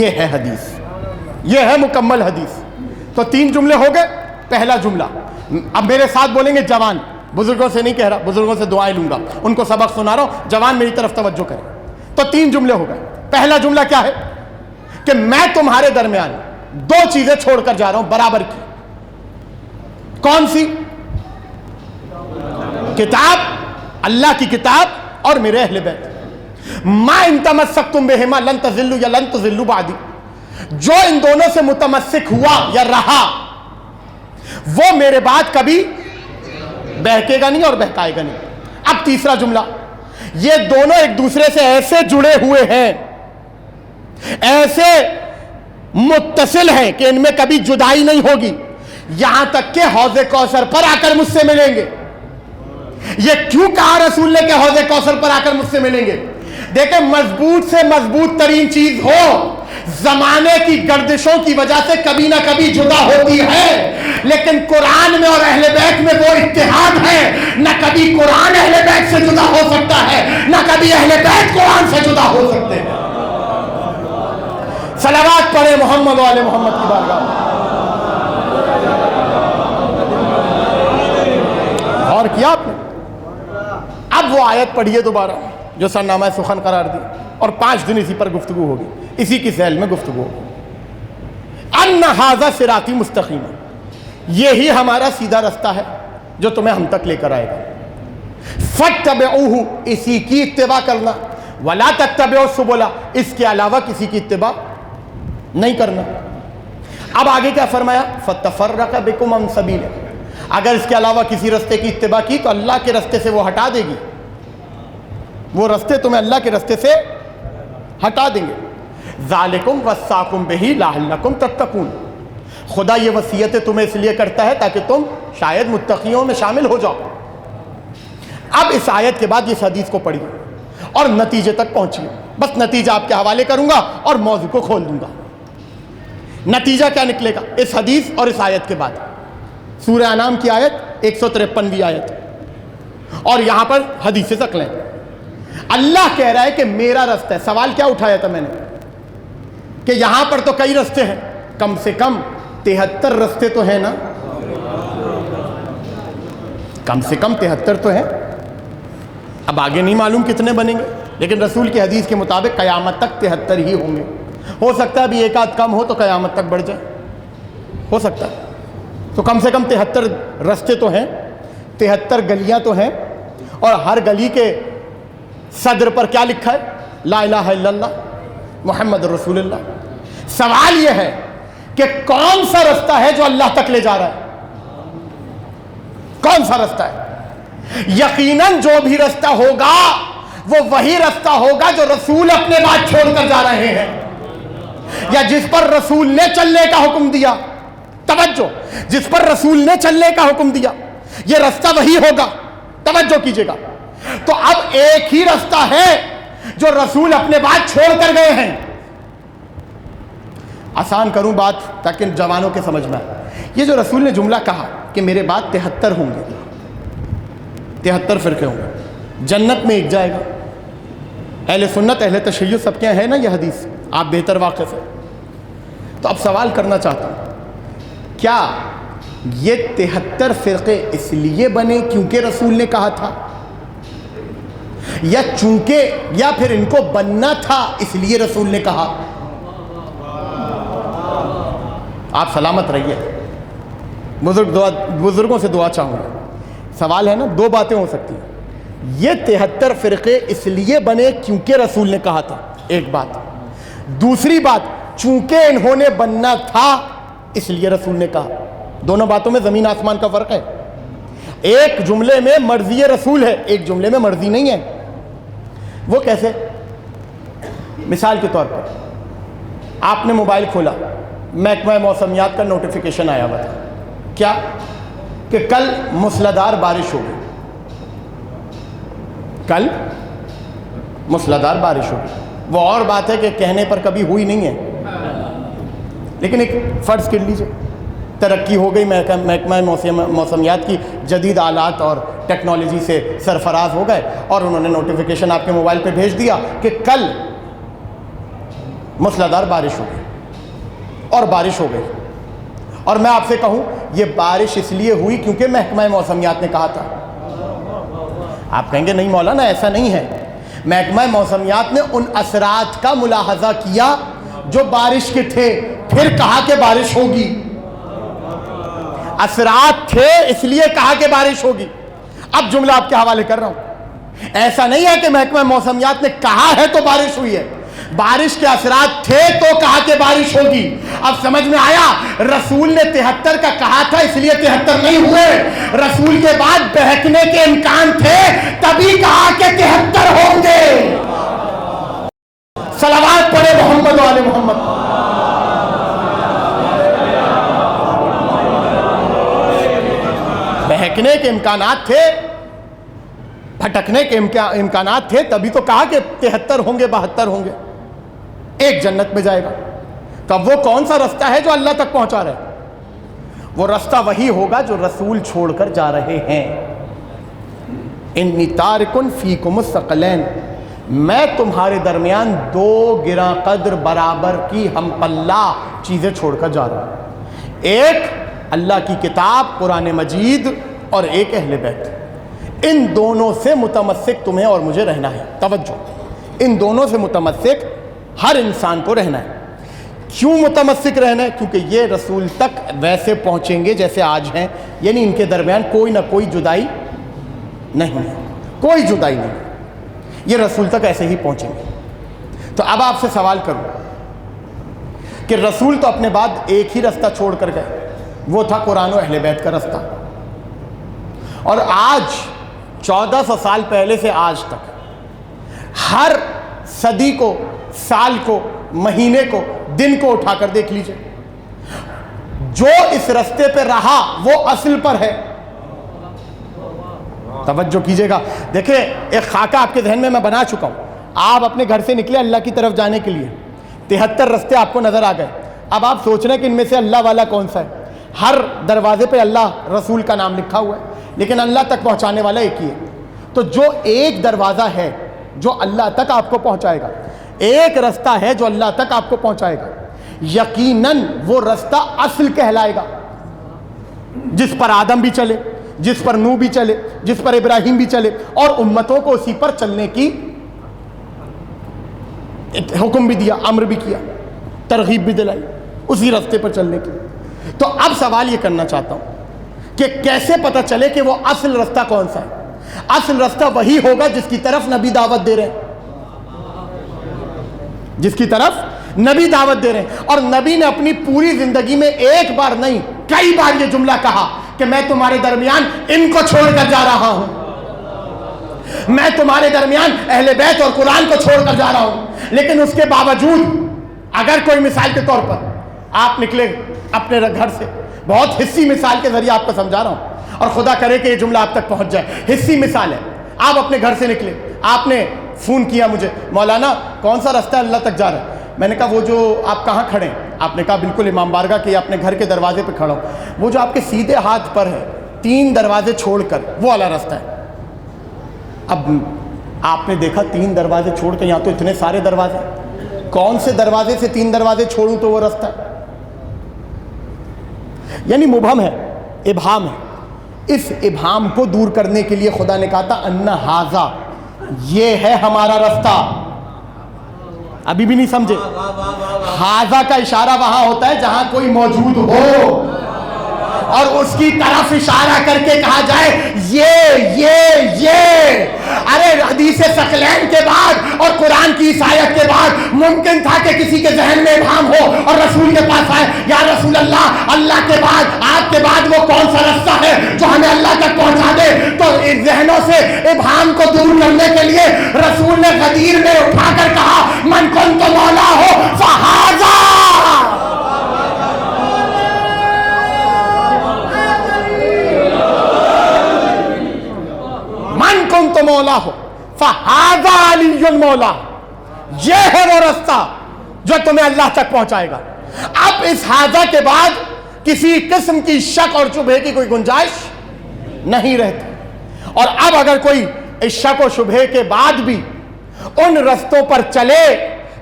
یہ ہے حدیث, یہ ہے مکمل حدیث. تو تین جملے ہو گئے. پہلا جملہ, اب میرے ساتھ بولیں گے جوان, بزرگوں سے نہیں کہہ رہا, بزرگوں سے دعائیں لوں گا, ان کو سبق سنا رہا ہوں, جوان میری طرف توجہ کریں. تو تین جملے ہو گئے. پہلا جملہ کیا ہے کہ میں تمہارے درمیان دو چیزیں چھوڑ کر جا رہا ہوں برابر کی. کون سی؟ کتاب, اللہ کی کتاب اور میرے اہل بیت. ما ان تمسکتم بہما لن تضلوا یا لن تضلوا بعدی, جو ان دونوں سے متمسک ہوا یا رہا وہ میرے بعد کبھی بہکے گا نہیں اور بہکائے گا نہیں. اب تیسرا جملہ, یہ دونوں ایک دوسرے سے ایسے جڑے ہوئے ہیں, ایسے متصل ہیں کہ ان میں کبھی جدائی نہیں ہوگی یہاں تک کہ حوض کوثر پر آ کر مجھ سے ملیں گے. یہ کیوں کہا رسول نے کہ حوض کوثر پر آ کر مجھ سے ملیں گے؟ دیکھیں, مضبوط سے مضبوط ترین چیز ہو, زمانے کی گردشوں کی وجہ سے کبھی نہ کبھی جدا ہوتی ہے, لیکن قرآن میں اور اہل بیت میں وہ اتحاد ہے. نہ کبھی قرآن اہل بیت سے جدا ہو سکتا ہے, نہ کبھی اہل بیت قرآن سے جدا ہو سکتے ہیں. صلوات پڑھے محمد و آل محمد کی بارگاہ میں. اور کیا آپ نے؟ اب وہ آیت پڑھیے دوبارہ جو سرنامہ سخن قرار دی, اور 5 دن اسی پر گفتگو ہوگی, اسی کی ذیل میں گفتگو ہوگی. ان ھذا صراطی مستقیم, یہی ہمارا سیدھا رستہ ہے جو تمہیں ہم تک لے کر آئے گا. فاتبعوہ, اسی کی اتباع کرنا. ولا تتبعوا السبل, اس کے علاوہ کسی کی اتباع نہیں کرنا. اب آگے کیا فرمایا؟ فتفرق بکم عن سبیلہ, اگر اس کے علاوہ کسی رستے کی اتباع کی تو اللہ کے رستے سے وہ ہٹا دے گی, وہ رستے تمہیں اللہ کے رستے سے ہٹا دیں گے. ذالکم وصاکم بہ لعلکم تتقون, خدا یہ وصیتیں تمہیں اس لیے کرتا ہے تاکہ تم شاید متقیوں میں شامل ہو جاؤ. اب اس آیت کے بعد اس حدیث کو پڑھیے اور نتیجے تک پہنچیے. بس نتیجہ آپ کے حوالے کروں گا اور موضوع کو کھول دوں گا. نتیجہ کیا نکلے گا اس حدیث اور اس آیت کے بعد؟ سورہ انعام کی آیت 153ویں آیت, اور یہاں پر حدیث ثقلین. اللہ کہہ رہا ہے کہ میرا رستہ ہے. سوال کیا اٹھایا تھا میں نے کہ یہاں پر تو کئی رستے ہیں, کم سے کم 73 رستے تو ہیں نا, کم سے کم 73 تو ہیں. اب آگے نہیں معلوم کتنے بنیں گے, لیکن رسول کی حدیث کے مطابق قیامت تک 73 ہی ہوں گے. ہو سکتا ہے ابھی ایک آدھ کم ہو تو قیامت تک بڑھ جائے، ہو سکتا ہے. تو کم سے کم 73 رستے تو ہیں، 73 گلیاں تو ہیں، اور ہر گلی کے صدر پر کیا لکھا ہے؟ لا الہ الا اللہ محمد رسول اللہ. سوال یہ ہے کہ کون سا رستہ ہے جو اللہ تک لے جا رہا ہے؟ کون سا رستہ ہے؟ یقیناً جو بھی رستہ ہوگا وہ وہی رستہ ہوگا جو رسول اپنے بعد چھوڑ کر جا رہے ہیں، یا جس پر رسول نے چلنے کا حکم دیا. توجہ، جس پر رسول نے چلنے کا حکم دیا یہ رستہ وہی ہوگا. توجہ کیجئے گا. تو اب ایک ہی رستہ ہے جو رسول اپنے بعد چھوڑ کر گئے ہیں. آسان کروں بات تاکہ جوانوں کے سمجھ میں آئے. یہ جو رسول نے جملہ کہا کہ میرے بعد 73 ہوں گے، 73 فرقے ہوں گے، جنت میں ایک جائے گا. اہل سنت اہل تشیع سب کے ہیں نا یہ حدیث، آپ بہتر واقف ہیں. تو اب سوال کرنا چاہتا ہوں، کیا یہ 73 فرقے اس لیے بنے کیونکہ رسول نے کہا تھا، یا چونکہ، یا پھر ان کو بننا تھا اس لیے رسول نے کہا؟ آپ سلامت رہیے. بزرگوں سے دعا چاہوں گا. سوال ہے نا، دو باتیں ہو سکتی ہیں. یہ 73 فرقے اس لیے بنے کیونکہ رسول نے کہا تھا، ایک بات. دوسری بات، چونکہ انہوں نے بننا تھا اس لیے رسول نے کہا. دونوں باتوں میں زمین آسمان کا فرق ہے. ایک جملے میں مرضی رسول ہے، ایک جملے میں مرضی نہیں ہے. وہ کیسے؟ مثال کے طور پر آپ نے موبائل کھولا، محکمہ موسمیات کا نوٹیفیکیشن آیا ہوا تھا. کیا؟ کہ کل موسلادھار بارش ہوگی. کل موسلادھار بارش ہوگی. وہ اور بات ہے کہ کہنے پر کبھی ہوئی نہیں ہے، لیکن ایک فرض کر لیجئے ترقی ہو گئی، محکمہ موسمیات کی جدید آلات اور ٹیکنالوجی سے سرفراز ہو گئے، اور انہوں نے نوٹیفیکیشن آپ کے موبائل پہ بھیج دیا کہ کل موسلادھار بارش ہوگی، اور بارش ہو گئی. اور میں آپ سے کہوں یہ بارش اس لیے ہوئی کیونکہ محکمہ موسمیات نے کہا تھا. آپ کہیں گے نہیں مولانا ایسا نہیں ہے. محکمہ موسمیات نے ان اثرات کا ملاحظہ کیا جو بارش کے تھے، پھر کہا کہ بارش ہوگی. اثرات تھے اس لیے کہا کہ بارش ہوگی. اب جملہ آپ کے حوالے کر رہا ہوں. ایسا نہیں ہے کہ محکمہ موسمیات نے کہا ہے تو بارش ہوئی ہے، بارش کے اثرات تھے تو کہا کہ بارش ہوگی. اب سمجھ میں آیا؟ رسول نے 73 کا کہا تھا اس لیے 73 نہیں ہوئے. رسول کے بعد بہکنے کے امکان تھے تبھی کہا کہ 73 ہوں گے. صلوات پڑھے محمد و آل محمد. بہکنے کے امکانات تھے، پھٹکنے کے امکانات تھے، تبھی تو کہا کہ 73 ہوں گے، 72 ہوں گے، ایک جنت میں جائے گا. تب وہ کون سا رستہ ہے جو اللہ تک پہنچا رہا ہے؟ وہ رستہ وہی ہوگا جو رسول چھوڑ کر جا رہے ہیں. انی تارکن فیکم الثقلین، میں تمہارے درمیان دو گراں قدر برابر کی ہم پلہ چیزیں چھوڑ کر جا رہا ہوں. ایک اللہ کی کتاب قرآن مجید، اور ایک اہل بیت. ان دونوں سے متمسک تمہیں اور مجھے رہنا ہے. توجہ، ان دونوں سے متمسک ہر انسان کو رہنا ہے. کیوں متمسک رہنا ہے؟ کیونکہ یہ رسول تک ویسے پہنچیں گے جیسے آج ہیں، یعنی ان کے درمیان کوئی نہ کوئی جدائی نہیں ہے، کوئی جدائی نہیں ہے. یہ رسول تک ایسے ہی پہنچیں گے. تو اب آپ سے سوال کروں کہ رسول تو اپنے بعد ایک ہی رستہ چھوڑ کر گئے، وہ تھا قرآن و اہل بیت کا رستہ. اور آج 1400 سال پہلے سے آج تک ہر صدی کو، سال کو، مہینے کو، دن کو اٹھا کر دیکھ لیجئے، جو اس رستے پہ رہا وہ اصل پر ہے. توجہ کیجئے گا. دیکھیں ایک خاکہ آپ کے ذہن میں بنا چکا ہوں. آپ اپنے گھر سے نکلے اللہ کی طرف جانے کے لیے، 73 رستے آپ کو نظر آ گئے. اب آپ سوچ رہے ہیں کہ ان میں سے اللہ والا کون سا ہے. ہر دروازے پہ اللہ رسول کا نام لکھا ہوا ہے، لیکن اللہ تک پہنچانے والا ایک ہی ہے. تو جو ایک دروازہ ہے جو اللہ تک آپ کو پہنچائے گا، ایک رستہ ہے جو اللہ تک آپ کو پہنچائے گا، یقیناً وہ رستہ اصل کہلائے گا، جس پر آدم بھی چلے، جس پر نوح بھی چلے، جس پر ابراہیم بھی چلے، اور امتوں کو اسی پر چلنے کی حکم بھی دیا، امر بھی کیا. ترغیب بھی دلائی اسی راستے پر چلنے کی. تو اب سوال یہ کرنا چاہتا ہوں کہ کیسے پتہ چلے کہ وہ اصل راستہ کون سا ہے؟ اصل راستہ وہی ہوگا جس کی طرف نبی دعوت دے رہے ہیں، جس کی طرف نبی دعوت دے رہے ہیں. اور نبی نے اپنی پوری زندگی میں ایک بار نہیں کئی بار یہ جملہ کہا کہ میں تمہارے درمیان ان کو چھوڑ کر جا رہا ہوں، میں تمہارے درمیان اہل بیت اور قرآن کو چھوڑ کر جا رہا ہوں. لیکن اس کے باوجود اگر کوئی مثال کے طور پر آپ نکلے اپنے گھر سے، بہت حصی مثال کے ذریعے آپ کو سمجھا رہا ہوں اور خدا کرے کہ یہ جملہ آپ تک پہنچ جائے، حصی مثال ہے. آپ اپنے گھر سے نکلے، آپ نے فون کیا مجھے، مولانا کون سا راستہ اللہ تک جا رہا ہے؟ میں نے کہا وہ جو آپ کہاں کھڑے ہیں؟ آپ نے کہا بالکل امام بارگاہ کے اپنے گھر کے دروازے پہ کھڑا ہوں. وہ جو آپ کے سیدھے ہاتھ پر ہے 3 دروازے چھوڑ کر، وہ والا راستہ ہے. اب آپ نے دیکھا 3 دروازے چھوڑ کے، یہاں تو اتنے سارے دروازے، کون سے دروازے سے 3 دروازے چھوڑوں تو وہ راستہ ہے؟ یعنی مبہم ہے، ابہام ہے. اس ابہام کو دور کرنے کے لیے خدا نے کہا تھا ان ھذا، یہ ہے ہمارا راستہ. ابھی بھی نہیں سمجھے؟ ھذا کا اشارہ وہاں ہوتا ہے جہاں کوئی موجود ہو اور اس کی طرف اشارہ کر کے کہا جائے یہ. ارے حدیث ثقلین کے بعد اور قرآن کی اس آیت کے بعد ممکن تھا کہ کسی کے ذہن میں ابہام ہو اور رسول کے پاس آئے، یا رسول اللہ، اللہ کے بعد آپ کے بعد وہ کون سا راستہ ہے جو ہمیں اللہ تک پہنچا دے؟ تو اس ذہنوں سے ابہام کو دور کرنے کے لیے رسول نے غدیر میں اٹھا کر کہا من کنت مولا ہو فہذا. من تو مولا ہو فہذا علی مولا، یہ ہے وہ راستہ جو تمہیں اللہ تک پہنچائے گا. اب اس ھذا کے بعد کسی قسم کی شک اور شبہے کی کوئی گنجائش نہیں رہتی. اور اب اگر کوئی اس شک و شبہے کے بعد بھی ان رستوں پر چلے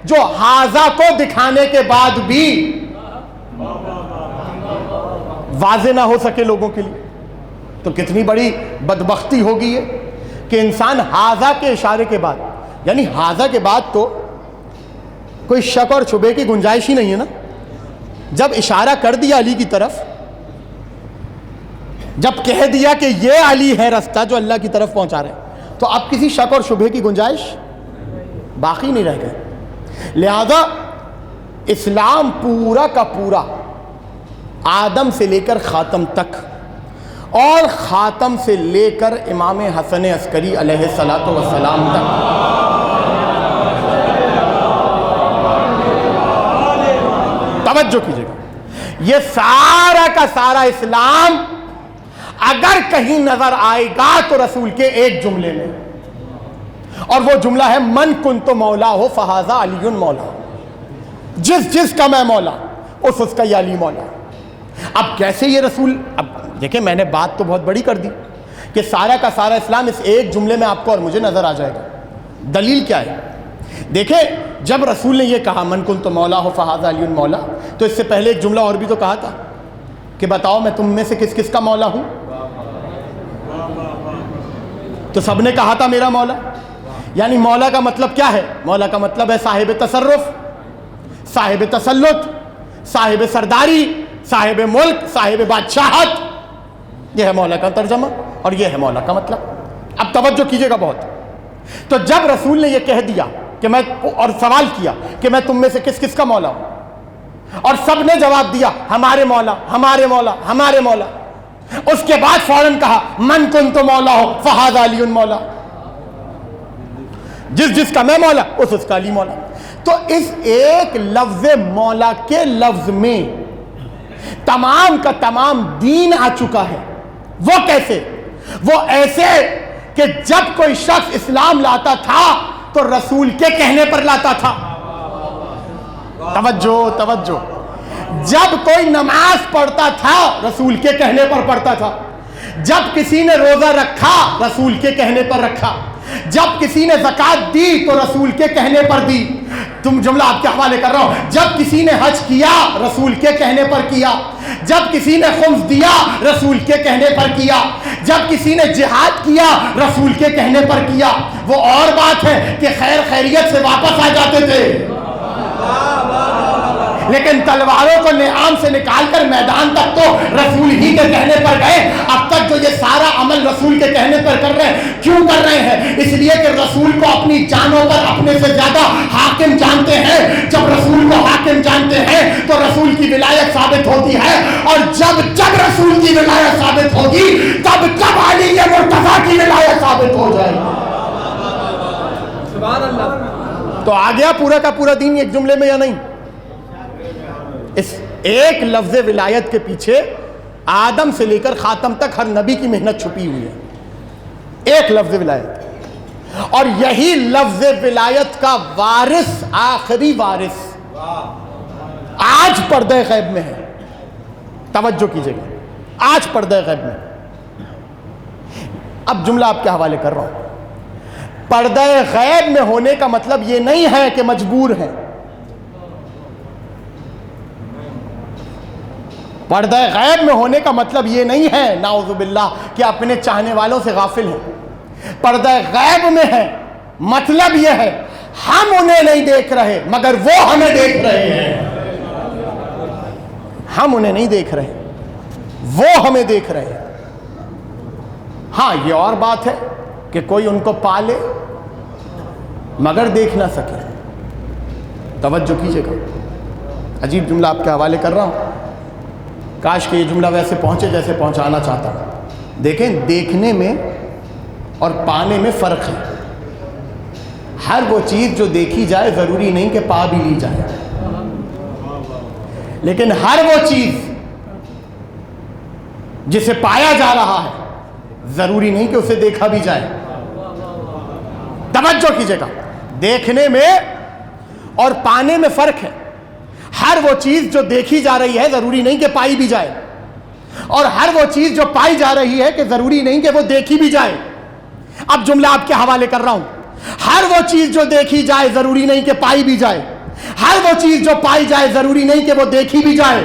جو ھذا کو دکھانے کے بعد بھی واضح نہ ہو سکے لوگوں کے لیے، تو کتنی بڑی بدبختی ہوگی یہ کہ انسان ھذا کے اشارے کے بعد، یعنی ھذا کے بعد تو کوئی شک اور شبہے کی گنجائش ہی نہیں ہے نا. جب اشارہ کر دیا علی کی طرف، جب کہہ دیا کہ یہ علی ہے راستہ جو اللہ کی طرف پہنچا رہے ہیں، تو اب کسی شک اور شبہے کی گنجائش باقی نہیں رہ گئی. لہذا اسلام پورا کا پورا آدم سے لے کر خاتم تک اور خاتم سے لے کر امام حسن عسکری علیہ الصلاۃ والسلام تک توجہ کیجیے گا، یہ سارا کا سارا اسلام اگر کہیں نظر آئے گا تو رسول کے ایک جملے میں، اور وہ جملہ ہے من کنت مولا ہو فہذا علی مولا. جس کا میں مولا اس کا یہ علی مولا. اب کیسے یہ رسول، اب دیکھیں میں نے بات تو بہت بڑی کر دی کہ سارا کا سارا اسلام اس ایک جملے میں آپ کو اور مجھے نظر آ جائے گا. دلیل کیا ہے؟ دیکھیں جب رسول نے یہ کہا من کنت مولا ہو فہذا علی مولا، تو اس سے پہلے ایک جملہ اور بھی تو کہا تھا کہ بتاؤ میں تم میں سے کس کس کا مولا ہوں؟ تو سب نے کہا تھا میرا مولا. یعنی مولا کا مطلب کیا ہے؟ مولا کا مطلب ہے صاحب تصرف، صاحب تسلط، صاحب سرداری، صاحب ملک، صاحب بادشاہت. یہ ہے مولا کا ترجمہ اور یہ ہے مولا کا مطلب. اب توجہ کیجئے گا بہت. تو جب رسول نے یہ کہہ دیا کہ میں، اور سوال کیا کہ میں تم میں سے کس کس کا مولا ہوں، اور سب نے جواب دیا ہمارے مولا ہمارے مولا ہمارے مولا، اس کے بعد فوراً کہا من کنت مولا ہو فہذا علی مولا، جس کا میں مولا اس کا علی مولا. تو اس ایک لفظ مولا کے لفظ میں تمام کا تمام دین آ چکا ہے. وہ کیسے؟ وہ ایسے کہ جب کوئی شخص اسلام لاتا تھا تو رسول کے کہنے پر لاتا تھا. توجہ. جب کوئی نماز پڑھتا تھا رسول کے کہنے پر پڑھتا تھا. جب کسی نے روزہ رکھا رسول کے کہنے پر رکھا. جب کسی نے زکوٰۃ دی تو رسول کے کہنے پر دی. تم جملہ آپ کے حوالے کر رہا ہوں. جب کسی نے حج کیا رسول کے کہنے پر کیا. جب کسی نے خمس دیا رسول کے کہنے پر کیا. جب کسی نے جہاد کیا رسول کے کہنے پر کیا. وہ اور بات ہے کہ خیر خیریت سے واپس آ جاتے تھے. لیکن تلواروں کو نعام سے نکال کر میدان تک تو رسول ہی کے کہنے پر گئے. اب تک جو یہ سارا عمل رسول کے کہنے پر کر رہے ہیں, کیوں کر رہے ہیں؟ اس لیے کہ رسول کو اپنی جانوں پر اپنے سے زیادہ حاکم جانتے ہیں. جب رسول کو حاکم جانتے ہیں تو رسول کی ولایت ثابت ہوتی ہے, اور جب جب رسول کی ولایت ثابت ہوگی تب تب علی مرتضیٰ کی ولایت ثابت ہو جائے گی. سبحان اللہ. تو آ گیا پورا کا پورا دین ایک جملے میں یا نہیں؟ اس ایک لفظ ولایت کے پیچھے آدم سے لے کر خاتم تک ہر نبی کی محنت چھپی ہوئی ہے. ایک لفظ ولایت, اور یہی لفظ ولایت کا وارث, آخری وارث آج پردہ غیب میں ہے. توجہ کیجئے گا, آج پردہ غیب میں. اب جملہ آپ کے حوالے کر رہا ہوں. پردہ غیب میں ہونے کا مطلب یہ نہیں ہے کہ مجبور ہیں. پردہ غیب میں ہونے کا مطلب یہ نہیں ہے نعوذ باللہ کہ اپنے چاہنے والوں سے غافل ہیں. پردہ غیب میں ہے مطلب یہ ہے ہم انہیں نہیں دیکھ رہے مگر وہ ہمیں دیکھ رہے ہیں. ہم انہیں نہیں دیکھ رہے, وہ ہمیں دیکھ رہے ہیں. ہاں یہ اور بات ہے کہ کوئی ان کو پالے مگر دیکھ نہ سکے. توجہ کیجئے گا, عجیب جملہ آپ کے حوالے کر رہا ہوں. کاش کہ یہ جملہ ویسے پہنچے جیسے پہنچانا چاہتا ہوں. دیکھیں, دیکھنے میں اور پانے میں فرق ہے. ہر وہ چیز جو دیکھی جائے ضروری نہیں کہ پا بھی لی جائے, لیکن ہر وہ چیز جسے پایا جا رہا ہے ضروری نہیں کہ اسے دیکھا بھی جائے. توجہ کیجئے گا, دیکھنے میں اور پانے میں فرق ہے. ہر وہ چیز جو دیکھی جا رہی ہے ضروری نہیں کہ پائی بھی جائے, اور ہر وہ چیز جو پائی جا رہی ہے کہ ضروری نہیں کہ وہ دیکھی بھی جائے. اب جملہ آپ کے حوالے کر رہا ہوں. ہر وہ چیز جو دیکھی جائے ضروری نہیں کہ پائی بھی جائے, ہر وہ چیز جو پائی جائے ضروری نہیں کہ وہ دیکھی بھی جائے.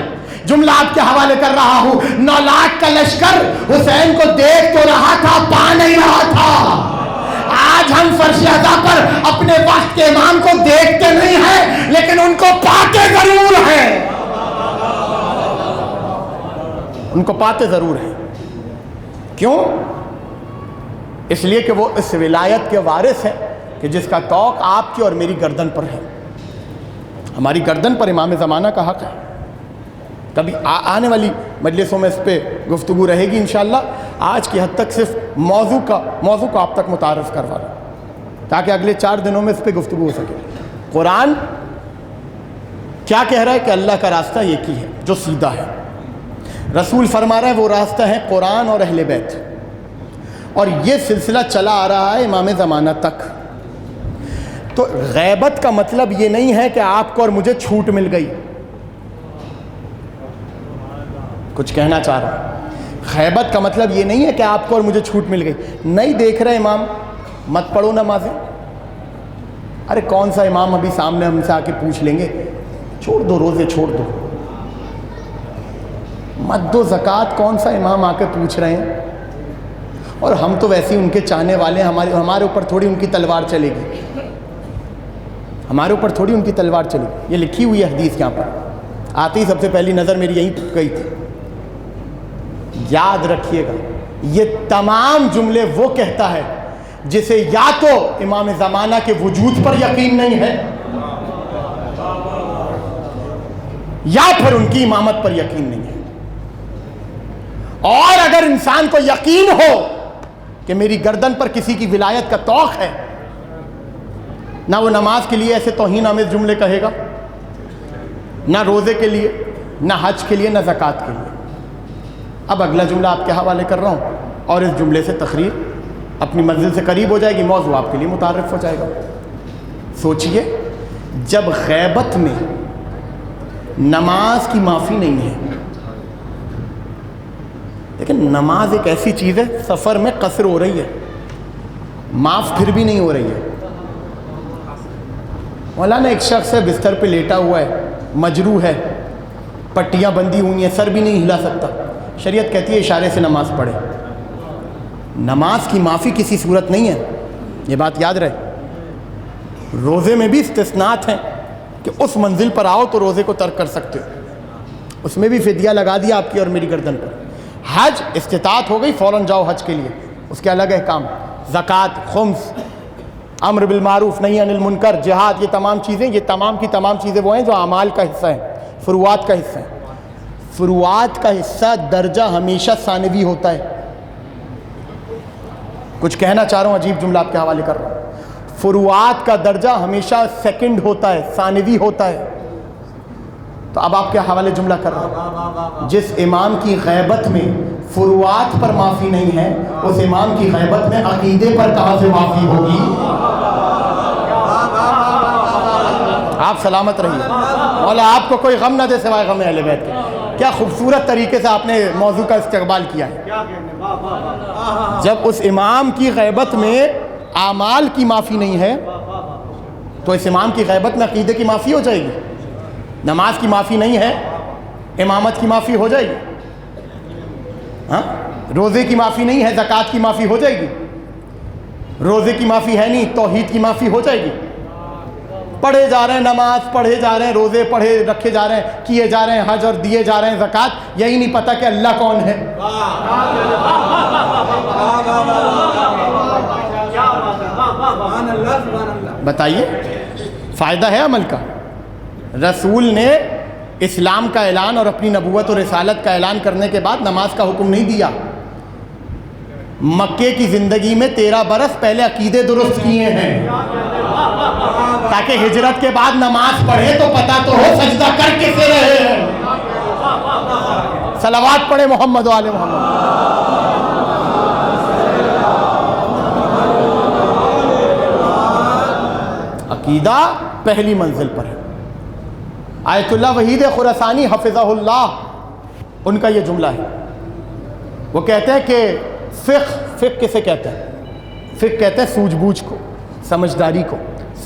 جملہ آپ کے حوالے کر رہا ہوں. 9 لاکھ کا لشکر حسین کو دیکھ تو رہا تھا, پا نہیں رہا تھا. آج ہم فرش ادا پر اپنے وقت کے امام کو دیکھتے نہیں ہیں لیکن ان کو پاتے ضرور ہیں. ان کو پاتے ضرور ہیں. کیوں؟ اس لیے کہ وہ اس ولایت کے وارث ہیں کہ جس کا توق آپ کی اور میری گردن پر ہے. ہماری گردن پر امام زمانہ کا حق ہے. کبھی آنے والی مجلسوں میں اس پہ گفتگو رہے گی انشاءاللہ. آج کی حد تک صرف موضوع کو آپ تک متعارف کروا لوں تاکہ اگلے 4 دنوں میں اس پہ گفتگو ہو سکے. قرآن کیا کہہ رہا ہے کہ اللہ کا راستہ ایک ہی ہے جو سیدھا ہے. رسول فرما رہا ہے وہ راستہ ہے قرآن اور اہل بیت, اور یہ سلسلہ چلا آ رہا ہے امام زمانہ تک. تو غیبت کا مطلب یہ نہیں ہے کہ آپ کو اور مجھے چھوٹ مل گئی. کچھ کہنا چاہ رہا ہوں. غیبت کا مطلب یہ نہیں ہے کہ آپ کو اور مجھے چھوٹ مل گئی. نہیں دیکھ رہے امام, مت پڑھو نمازیں. ارے کون سا امام ابھی سامنے ہم سے آ کے پوچھ لیں گے, چھوڑ دو روزے, چھوڑ دو, مت دو زکوٰۃ. کون سا امام آ کے پوچھ رہے ہیں؟ اور ہم تو ویسے ہی ان کے چاہنے والے ہیں. ہمارے اوپر تھوڑی ان کی تلوار چلے گی, ہمارے اوپر تھوڑی ان کی تلوار چلے گی. یہ لکھی ہوئی ہے حدیث یہاں پر. آتی ہی سب سے پہلی نظر میری یہیں گئی تھی. یاد رکھیے گا, یہ تمام جملے وہ کہتا ہے جسے یا تو امام زمانہ کے وجود پر یقین نہیں ہے یا پھر ان کی امامت پر یقین نہیں ہے. اور اگر انسان کو یقین ہو کہ میری گردن پر کسی کی ولایت کا توق ہے, نہ وہ نماز کے لیے ایسے توہین آمیز جملے کہے گا, نہ روزے کے لیے, نہ حج کے لیے, نہ زکوٰۃ کے لیے. اب اگلا جملہ آپ کے حوالے کر رہا ہوں, اور اس جملے سے تقریر اپنی منزل سے قریب ہو جائے گی, موضوع آپ کے لیے متعارف ہو جائے گا. سوچئے, جب غیبت میں نماز کی معافی نہیں ہے, لیکن نماز ایک ایسی چیز ہے سفر میں قصر ہو رہی ہے, معاف پھر بھی نہیں ہو رہی ہے. مولانا ایک شخص ہے بستر پہ لیٹا ہوا ہے, مجروح ہے, پٹیاں بندھی ہوئی ہیں, سر بھی نہیں ہلا سکتا. شریعت کہتی ہے اشارے سے نماز پڑھے. نماز کی معافی کسی صورت نہیں ہے, یہ بات یاد رہے. روزے میں بھی استثناءات ہیں, کہ اس منزل پر آؤ تو روزے کو ترک کر سکتے ہو. اس میں بھی فدیہ لگا دیا آپ کی اور میری گردن پر. حج استطاعت ہو گئی فوراً جاؤ حج کے لیے, اس کے الگ احکام. زکوٰۃ, خمس, امر بالمعروف نہی عن المنکر, جہاد, یہ تمام چیزیں, یہ تمام کی تمام چیزیں وہ ہیں جو اعمال کا حصہ ہیں, فروعات کا حصہ ہیں. فروعات کا حصہ درجہ ہمیشہ ثانوی ہوتا ہے. کچھ کہنا چاہ رہا ہوں, عجیب جملہ آپ کے حوالے کر رہا ہوں. فروعات کا درجہ ہمیشہ سیکنڈ ہوتا ہے, ثانوی ہوتا ہے. تو اب آپ کے حوالے جملہ کر رہا ہوں. جس امام کی غیبت میں فروعات پر معافی نہیں ہے, اس امام کی غیبت میں عقیدے پر کہاں سے معافی ہوگی؟ آپ سلامت رہیے, مولا آپ کو کوئی غم نہ دے سوائے غم اہل بیت کے. کیا خوبصورت طریقے سے آپ نے موضوع کا استقبال کیا ہے. جب اس امام کی غیبت میں اعمال کی معافی نہیں ہے تو اس امام کی غیبت میں عقیدے کی معافی ہو جائے گی. نماز کی معافی نہیں ہے, امامت کی معافی ہو جائے گی. ہاں, روزے کی معافی نہیں ہے, زکوٰۃ کی معافی ہو جائے گی. روزے کی معافی ہے نہیں, توحید کی معافی ہو جائے گی. پڑھے جا رہے ہیں, نماز پڑھے جا رہے ہیں, روزے پڑھے رکھے جا رہے ہیں, کیے جا رہے ہیں حج اور دیے جا رہے ہیں زکوٰۃ, یہی نہیں پتہ کہ اللہ کون ہے. بتائیے فائدہ ہے عمل کا. رسول نے اسلام کا اعلان اور اپنی نبوت اور رسالت کا اعلان کرنے کے بعد نماز کا حکم نہیں دیا. مکے کی زندگی میں 13 برس پہلے عقیدے درست کیے ہیں تاکہ ہجرت کے بعد نماز پڑھے تو پتہ تو ہو سجدہ کر کسے رہے ہیں. صلوات پڑھے محمد و آل محمد. عقیدہ پہلی منزل پر ہے. آیت اللہ وحید خراسانی حفظہ اللہ, ان کا یہ جملہ ہے. وہ کہتے ہیں کہ فقہ کسے کہتے ہیں؟ فقہ کہتے ہیں سوجھ بوجھ کو, سمجھداری کو,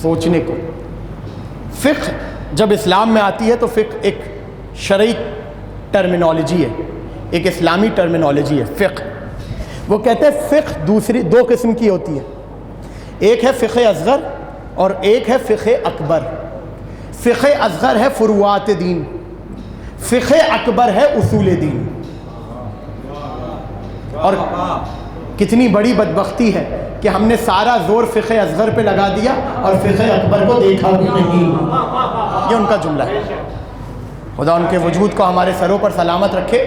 سوچنے کو. فقہ جب اسلام میں آتی ہے تو فقہ ایک شرعی ٹرمینالوجی ہے, ایک اسلامی ٹرمینالوجی ہے فقہ. وہ کہتے ہیں فقہ دوسری دو قسم کی ہوتی ہے, ایک ہے فقہ اصغر اور ایک ہے فقہ اکبر. فقہ اصغر ہے فروعات دین, فقہ اکبر ہے اصول دین. اور کتنی بڑی بدبختی ہے کہ ہم نے سارا زور فقہ اصغر پہ لگا دیا اور فقہ اکبر کو دیکھا بھی نہیں. یہ ان کا جملہ ہے. خدا ان کے وجود کو ہمارے سروں پر سلامت رکھے.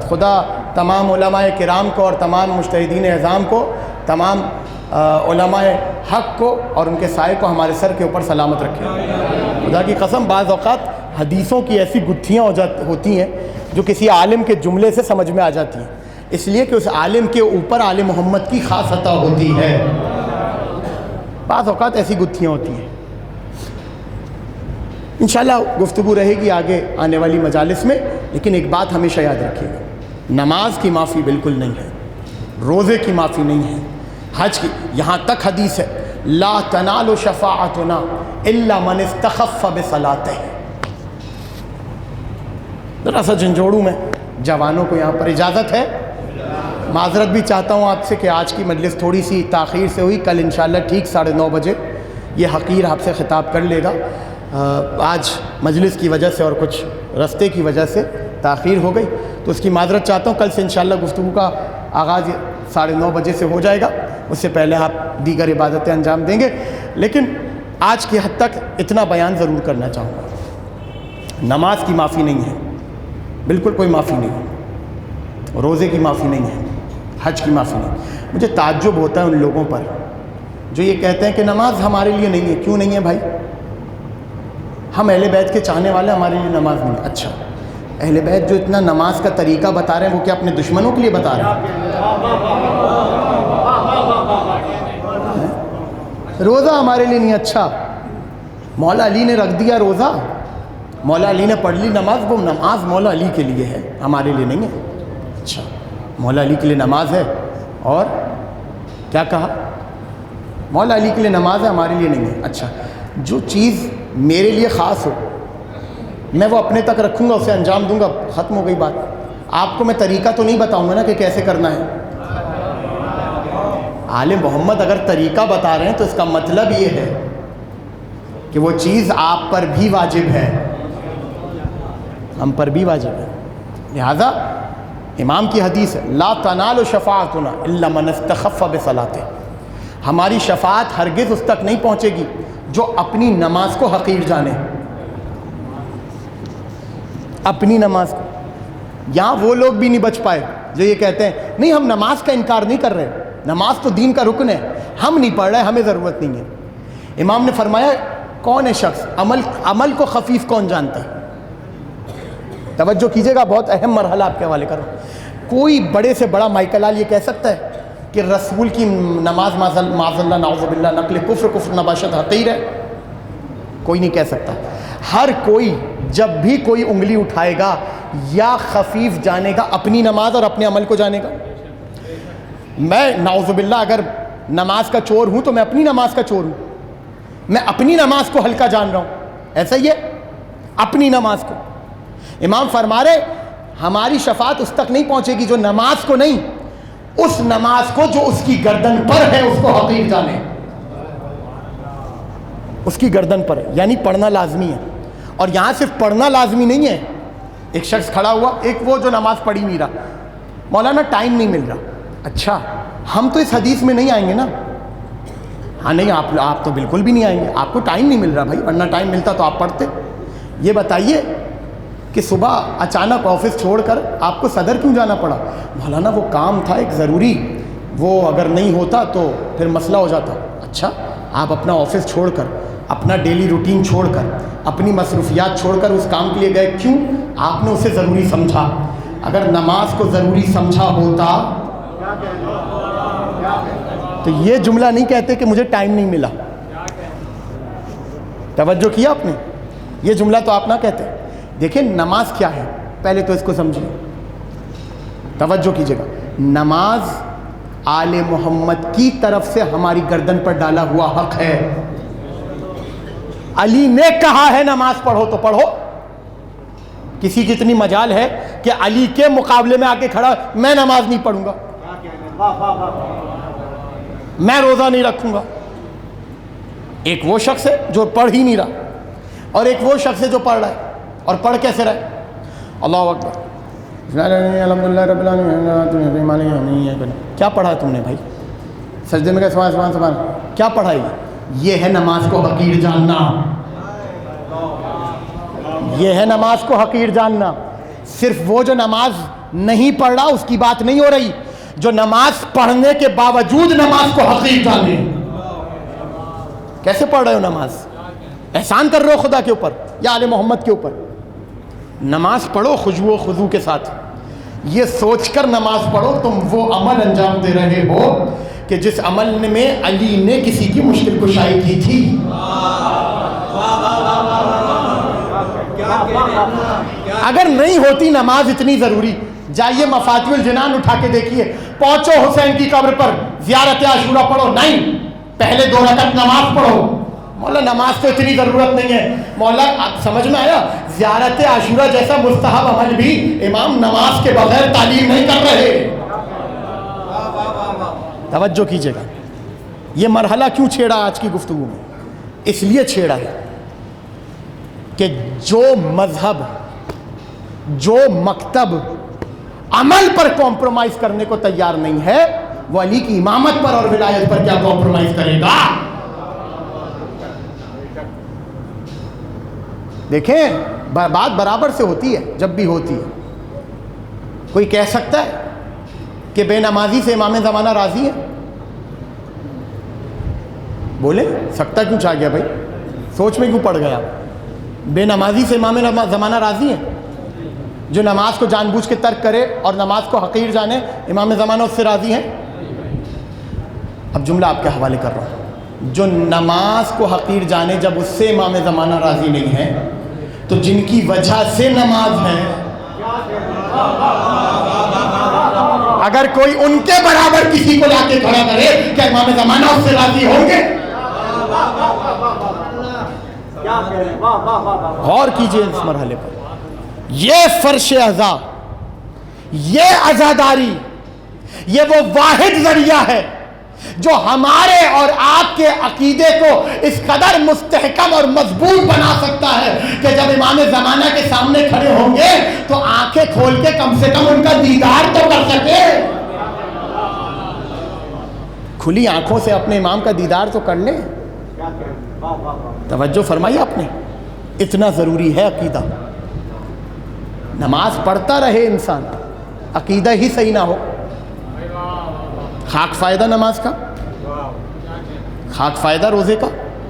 خدا تمام علماء کرام کو اور تمام مجتہدین اعظام کو, تمام علماء حق کو اور ان کے سائے کو ہمارے سر کے اوپر سلامت رکھے. خدا کی قسم بعض اوقات حدیثوں کی ایسی گتھیاں ہوتی ہیں جو کسی عالم کے جملے سے سمجھ میں آ جاتی ہیں, اس لیے کہ اس عالم کے اوپر آل محمد کی خاص عطا ہوتی ہے. بعض اوقات ایسی گتھیاں ہوتی ہیں. انشاءاللہ گفتگو رہے گی آگے آنے والی مجالس میں, لیکن ایک بات ہمیشہ یاد رکھیے گا, نماز کی معافی بالکل نہیں ہے, روزے کی معافی نہیں ہے, حج کی. یہاں تک حدیث ہے لا تنال شفاعتنا الا من استخف بصلاتہ. ذرا سا جھنجھوڑوں میں جوانوں کو یہاں پر اجازت ہے. معذرت بھی چاہتا ہوں آپ سے کہ آج کی مجلس تھوڑی سی تاخیر سے ہوئی. کل انشاءاللہ ٹھیک 9:30 بجے یہ حقیر آپ سے خطاب کر لے گا. آج مجلس کی وجہ سے اور کچھ رستے کی وجہ سے تاخیر ہو گئی تو اس کی معذرت چاہتا ہوں. کل سے انشاءاللہ گفتگو کا آغاز 9:30 بجے سے ہو جائے گا. اس سے پہلے آپ دیگر عبادتیں انجام دیں گے. لیکن آج کی حد تک اتنا بیان ضرور کرنا چاہوں گا, نماز کی معافی نہیں ہے, بالکل کوئی معافی نہیں ہے. روزے کی معافی نہیں ہے, حج کی معافی نہیں. مجھے تعجب ہوتا ہے ان لوگوں پر جو یہ کہتے ہیں کہ نماز ہمارے لیے نہیں ہے. کیوں نہیں ہے بھائی؟ ہم اہل بیت کے چاہنے والے, ہمارے لیے نماز نہیں ہے. اچھا, اہل بیت جو اتنا نماز کا طریقہ بتا رہے ہیں وہ کیا اپنے دشمنوں کے لیے بتا رہے ہیں؟ روزہ ہمارے لیے نہیں. اچھا, مولا علی نے رکھ دیا روزہ, مولا علی نے پڑھ لی نماز, وہ نماز مولا علی کے لیے ہے, ہمارے لیے نہیں ہے. اچھا, مولا علی کے لیے نماز ہے اور کیا کہا؟ مولا علی کے لیے نماز ہے, ہمارے لیے نہیں ہے. اچھا, جو چیز میرے لیے خاص ہو میں وہ اپنے تک رکھوں گا, اسے انجام دوں گا, ختم ہو گئی بات. آپ کو میں طریقہ تو نہیں بتاؤں گا نا کہ کیسے کرنا ہے. آل محمد اگر طریقہ بتا رہے ہیں تو اس کا مطلب یہ ہے کہ وہ چیز آپ پر بھی واجب ہے، ہم پر بھی واجب ہے. لہذا امام کی حدیث ہے لا تنال شفاعتنا الا من استخف بصلاته، ہماری شفاعت ہرگز اس تک نہیں پہنچے گی جو اپنی نماز کو حقیر جانے. اپنی نماز کو. یہاں وہ لوگ بھی نہیں بچ پائے جو یہ کہتے ہیں نہیں ہم نماز کا انکار نہیں کر رہے، نماز تو دین کا رکن ہے، ہم نہیں پڑھ رہے، ہمیں ضرورت نہیں ہے. امام نے فرمایا کون ہے شخص، عمل کو خفیف کون جانتا ہے؟ توجہ کیجئے گا، بہت اہم مرحلہ آپ کے حوالے کروں. کوئی بڑے سے بڑا مائیکلال یہ کہہ سکتا ہے کہ رسول کی نماز معاذ اللہ نعوذ باللہ نقل کفر نباشت حقیر ہے؟ کوئی نہیں کہہ سکتا. ہر کوئی جب بھی کوئی انگلی اٹھائے گا یا خفیف جانے گا اپنی نماز اور اپنے عمل کو جانے گا. میں نعوذ باللہ اگر نماز کا چور ہوں تو میں اپنی نماز کا چور ہوں، میں اپنی نماز کو ہلکا جان رہا ہوں. ایسا ہی ہے اپنی نماز کو. امام فرما رہے ہماری شفاعت اس تک نہیں پہنچے گی جو نماز کو نہیں، اس نماز کو جو اس کی گردن پر ہے اس کو حقیر جانے. اس کی گردن پر ہے یعنی پڑھنا لازمی ہے. اور یہاں صرف پڑھنا لازمی نہیں ہے. ایک شخص کھڑا ہوا، ایک وہ جو نماز پڑھی نہیں رہا، مولانا ٹائم نہیں مل رہا. اچھا ہم تو اس حدیث میں نہیں آئیں گے نا. ہاں نہیں آپ تو بالکل بھی نہیں آئیں گے، آپ کو ٹائم نہیں مل رہا بھائی، ورنہ ٹائم ملتا تو آپ پڑھتے. یہ بتائیے کہ صبح اچانک آفس چھوڑ کر آپ کو صدر کیوں جانا پڑا؟ مولانا وہ کام تھا ایک ضروری، وہ اگر نہیں ہوتا تو پھر مسئلہ ہو جاتا. اچھا آپ اپنا آفس چھوڑ کر، اپنا ڈیلی روٹین چھوڑ کر، اپنی مصروفیات چھوڑ کر اس کام کے لیے گئے، کیوں؟ آپ نے اسے ضروری سمجھا. اگر نماز کو ضروری سمجھا ہوتا تو یہ جملہ نہیں کہتے کہ مجھے ٹائم نہیں ملا. توجہ کیا آپ نے؟ یہ جملہ تو آپ نہ کہتے. دیکھیں نماز کیا ہے، پہلے تو اس کو سمجھیے. توجہ کیجیے گا، نماز آل محمد کی طرف سے ہماری گردن پر ڈالا ہوا حق ہے. علی نے کہا ہے نماز پڑھو تو پڑھو. کسی کی اتنی مجال ہے کہ علی کے مقابلے میں آ کے کھڑا میں نماز نہیں پڑھوں گا، میں روزہ نہیں رکھوں گا. ایک وہ شخص ہے جو پڑھ ہی نہیں رہا، اور ایک وہ شخص ہے جو پڑھ رہا ہے. اور پڑھ کیسے رہے؟ اللہ اکبر الحمدللہ رب العالمین. کیا پڑھا ہے تم نے بھائی؟ سجدے میں سبحان سبحان کیا پڑھا ہے؟ یہ ہے نماز کو حقیر جاننا. یہ ہے نماز کو حقیر جاننا. صرف وہ جو نماز نہیں پڑھ رہا اس کی بات نہیں ہو رہی، جو نماز پڑھنے کے باوجود نماز کو حقیر جانے. کیسے پڑھ رہے ہو نماز؟ احسان کر رہے ہو خدا کے اوپر یا آل محمد کے اوپر؟ نماز پڑھو خشوع و خضوع کے ساتھ، یہ سوچ کر نماز پڑھو تم وہ عمل انجام دے رہے ہو کہ جس عمل میں علی نے کسی کی مشکل کشائی کی تھی. اگر نہیں ہوتی نماز اتنی ضروری، جائیے مفاتیح الجنان اٹھا کے دیکھیے، پہنچو حسین کی قبر پر زیارت عاشورہ پڑھو. نہیں، پہلے 2 رکعت نماز پڑھو. مولا نماز تو اتنی ضرورت نہیں ہے. مولا سمجھ میں آیا؟ زیارت عاشورہ جیسا مستحب عمل بھی امام نماز کے بغیر تعلیم نہیں کر رہے. توجہ کیجیے گا، یہ مرحلہ کیوں چھیڑا آج کی گفتگو میں؟ اس لیے چھیڑا ہے کہ جو مذہب، جو مکتب عمل پر کمپرومائز کرنے کو تیار نہیں ہے، وہ علی کی امامت پر اور ولایت پر کیا کمپرومائز کرے گا؟ دیکھیں بات برابر سے ہوتی ہے جب بھی ہوتی ہے. کوئی کہہ سکتا ہے کہ بے نمازی سے امام زمانہ راضی ہے؟ بولے سکتا کیوں چاہ گیا بھائی؟ سوچ میں کیوں پڑ گیا؟ بے نمازی سے امام زمانہ راضی ہے؟ جو نماز کو جان بوجھ کے ترک کرے اور نماز کو حقیر جانے، امام زمانہ اس سے راضی ہیں؟ اب جملہ آپ کے حوالے کر رہا ہوں. جو نماز کو حقیر جانے جب اس سے امام زمانہ راضی نہیں ہے، تو جن کی وجہ سے نماز ہے، اگر کوئی ان کے برابر کسی کو لا کے کھڑا کرے کیا امام زمانہ اس سے راضی ہوں گے؟ غور کیجئے اس مرحلے پر. یہ فرش عزا، یہ عزاداری، یہ وہ واحد ذریعہ ہے جو ہمارے اور آپ کے عقیدے کو اس قدر مستحکم اور مضبوط بنا سکتا ہے کہ جب امام زمانہ کے سامنے کھڑے ہوں گے تو آنکھیں کھول کے کم سے کم ان کا دیدار تو کر سکے. کھلی آنکھوں سے اپنے امام کا دیدار تو کر لیں. توجہ فرمائی آپ نے, اتنا ضروری ہے عقیدہ. نماز پڑھتا رہے انسان, عقیدہ ہی صحیح نہ ہو, خاک فائدہ نماز کا, خاک فائدہ روزے کا,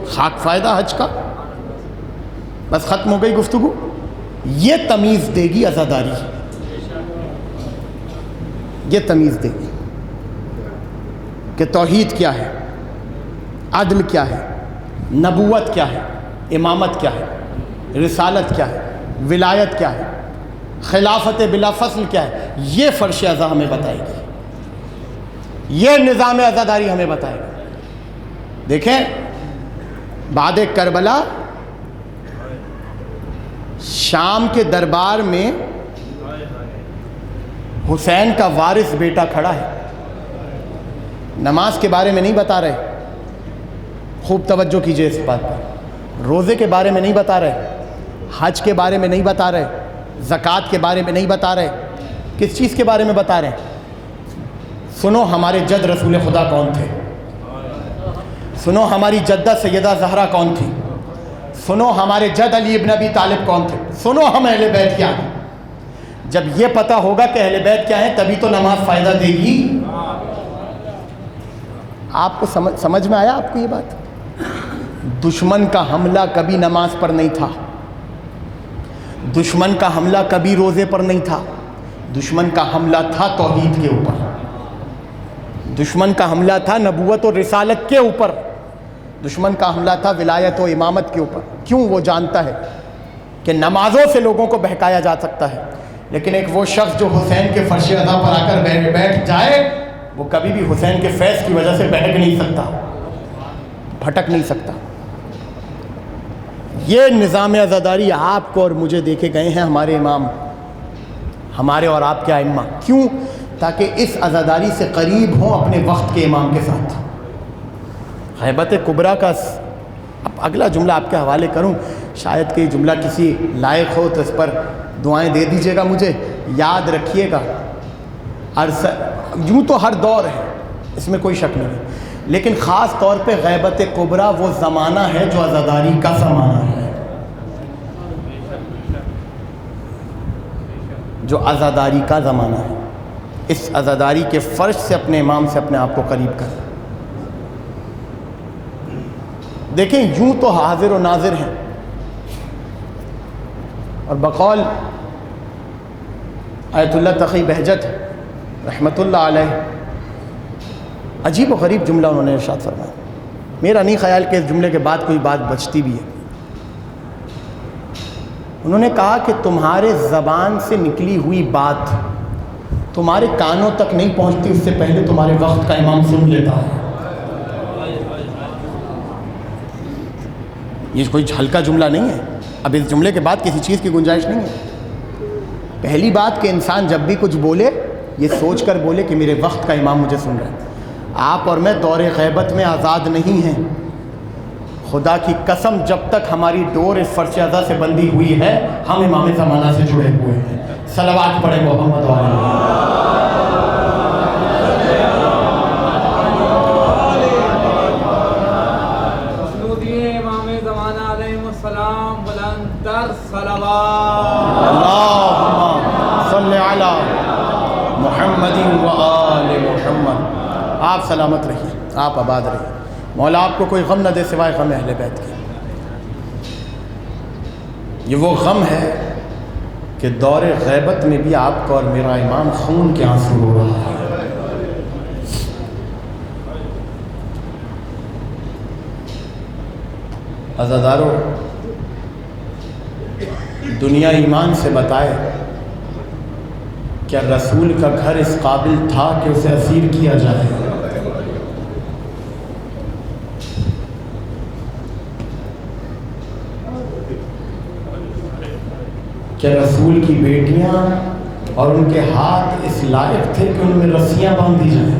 خاک فائدہ حج کا, بس ختم ہو گئی گفتگو. یہ تمیز دے گی عزاداری, یہ تمیز دے گی کہ توحید کیا ہے, عدل کیا ہے, نبوت کیا ہے, امامت کیا ہے, رسالت کیا ہے, ولایت کیا ہے, خلافت بلا فصل کیا ہے. یہ فرش عزا ہمیں بتائے گی, یہ نظام عزاداری ہمیں بتائے گا. دیکھیں بعد کربلا شام کے دربار میں حسین کا وارث بیٹا کھڑا ہے. نماز کے بارے میں نہیں بتا رہے, خوب توجہ کیجئے اس بات پر. روزے کے بارے میں نہیں بتا رہے, حج کے بارے میں نہیں بتا رہے, زکوٰۃ کے بارے میں نہیں بتا رہے. کس چیز کے بارے میں بتا رہے ہیں؟ سنو ہمارے جد رسول خدا کون تھے, سنو ہماری جدہ سیدہ زہرا کون تھی, سنو ہمارے جد علی ابن ابی طالب کون تھے, سنو ہم اہل بیت کیا ہیں. جب یہ پتہ ہوگا کہ اہل بیت کیا ہیں تبھی تو نماز فائدہ دے گی. آپ کو سمجھ میں آیا آپ کو یہ بات؟ دشمن کا حملہ کبھی نماز پر نہیں تھا, دشمن کا حملہ کبھی روزے پر نہیں تھا, دشمن کا حملہ تھا توحید کے اوپر, دشمن کا حملہ تھا نبوت اور رسالت کے اوپر, دشمن کا حملہ تھا ولایت و امامت کے اوپر. کیوں؟ وہ جانتا ہے کہ نمازوں سے لوگوں کو بہکایا جا سکتا ہے, لیکن ایک وہ شخص جو حسین کے فرش عزا پر آ کر بیٹھ جائے وہ کبھی بھی حسین کے فیض کی وجہ سے بہک نہیں سکتا, بھٹک نہیں سکتا. یہ نظام عزاداری آپ کو اور مجھے دیکھے گئے ہیں ہمارے امام, ہمارے اور آپ کے ائمہ. کیوں؟ تاکہ اس عزاداری سے قریب ہوں اپنے وقت کے امام کے ساتھ. غیبت کبریٰ کا اب اگلا جملہ آپ کے حوالے کروں, شاید کہ یہ جملہ کسی لائق ہو تو اس پر دعائیں دے دیجیے گا مجھے. یاد رکھیے گا یوں تو ہر دور ہے, اس میں کوئی شک نہیں ہے, لیکن خاص طور پہ غیبت کبریٰ وہ زمانہ ہے جو عزاداری کا زمانہ ہے, جو عزاداری کا زمانہ ہے. اس عزاداری کے فرش سے اپنے امام سے اپنے آپ کو قریب کر. دیکھیں یوں تو حاضر و ناظر ہیں, اور بقول آیت اللہ تقی بہجت رحمۃ اللہ علیہ عجیب و غریب جملہ انہوں نے ارشاد فرمایا. میرا نہیں خیال کہ اس جملے کے بعد کوئی بات بچتی بھی ہے. انہوں نے کہا کہ تمہارے زبان سے نکلی ہوئی بات تمہارے کانوں تک نہیں پہنچتی, اس سے پہلے تمہارے وقت کا امام سن لیتا ہے. یہ کوئی ہلکا جملہ نہیں ہے. اب اس جملے کے بعد کسی چیز کی گنجائش نہیں ہے. پہلی بات کہ انسان جب بھی کچھ بولے یہ سوچ کر بولے کہ میرے وقت کا امام مجھے سن رہا ہے. آپ اور میں دور غیبت میں آزاد نہیں ہیں. خدا کی قسم جب تک ہماری ڈور اس فرش عزا سے بندھی ہوئی ہے ہم امام زمانہ سے جڑے ہوئے ہیں. صلوات پڑھیں محمد علیہ. محمد و آل محمد. آپ سلامت رہیے, آپ آباد رہیے. مولا آپ کو کوئی غم نہ دے سوائے غم اہل بیت کے. یہ وہ غم ہے کہ دور غیبت میں بھی آپ کو اور میرا امام خون کے آنسو رو رہا ہے. عزادارو, دنیا ایمان سے بتائے کیا رسول کا گھر اس قابل تھا کہ اسے اسیر کیا جائے؟ کیا رسول کی بیٹیاں اور ان کے ہاتھ اس لائق تھے کہ ان میں رسیاں باندھی جائیں؟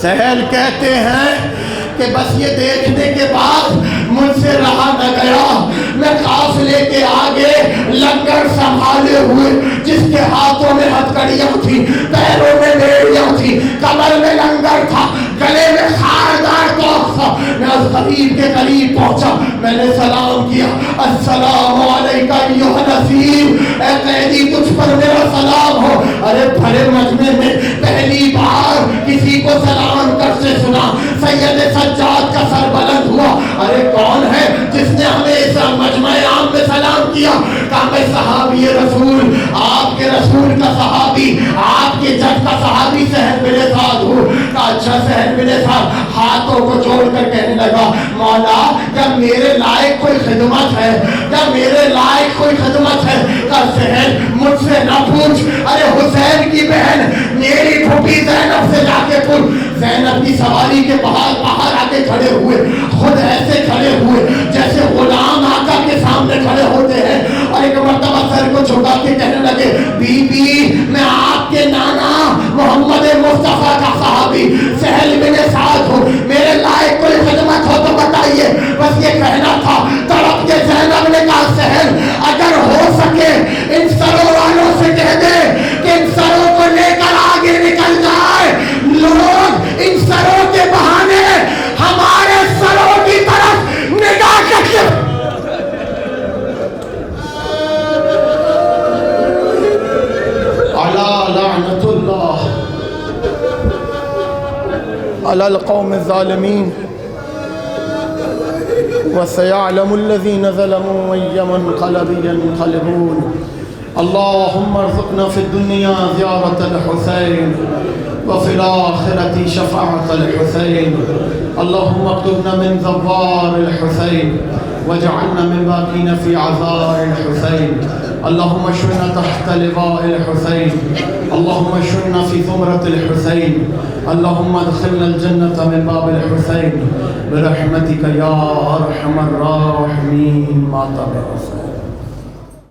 سہیل کہتے ہیں کہ بس یہ دیکھنے کے بعد مجھ سے رہا نہ گیا، میں قافلے کے آگے لنگر سنبھالے ہوئے، جس کے ہاتھوں میں ہتھکڑیاں تھیں، پیروں میں بیڑیاں تھیں، کمر میں لنگر تھا، گلے میں خاردار توق تھا، میں اس غریب کے قریب پہنچا، میں نے سلام کیا، السلام علیکہ ایھا الاسیر، اے قیدی تجھ پر میرا سلام ہو۔ ارے بھرے مجمع میں پہلی بار کسی کو سلام کرتے سنا، سید سجاد کا سر بلند ہوا، ارے کون ہے جس نے ہمیں اس مجمع عام میں سلام کیا؟ کہا میں صحابی رسول، آپ کے رسول کا صحابی، آپ کے جد کا صحابی سہل بن سعد ہوں۔ کہا اچھا سہل بن سعد، ہاتھوں کو جوڑ کر کہنے لگا مولا کیا میرے لائق کوئی خدمت ہے؟ کیا میرے لائق کوئی خدمت ہے؟ کہا سہل مجھ سے نہ پوچھ، ارے حسین کی بہن میری پھوپھی زینب سے جا کے پوچھ۔ زینب کی سواری کے باہر آ کے کھڑے ہوئے، خود ایسے کھڑے ہوئے جیسے غلام آقا کے سامنے کھڑے ہوتے ہیں، اور ایک مرتبہ سر کو جھکا کے کہنے لگے بی بی میں آپ کے نانا محمد مصطفیٰ کا صحابی سہل بن سعد ہوں، میرے لائق کوئی خدمت ہو تو بتائیے، بس یہ کہنا تھا۔ تڑپ کے زینب نے کہا سہل اگر ہو سکے ان سروں والوں سے کہہ دے کہ ان سروں کو لے کر آگے نکل جائے، لوگ ان سروں کے بہانے ہمارے سروں کی طرف نگاہ کرتے۔ علی لعنت اللہ علی القوم الظالمین وسيعلم الذين ظلموا أي منقلب ينقلبون۔ اللهم ارزقنا في الدنيا زيارة الحسين وفي الآخرة شفاعة الحسين، اللهم اكتبنا من زوار الحسين واجعلنا من باقين في عزاء الحسين، اللهم اشرنا تحت لواء الحسين، اللهم اشرنا في ثمرة الحسين، اللهم ادخلنا الجنة من باب الحسين برحمتك يا أرحم الراحمين۔ ماتم حسين۔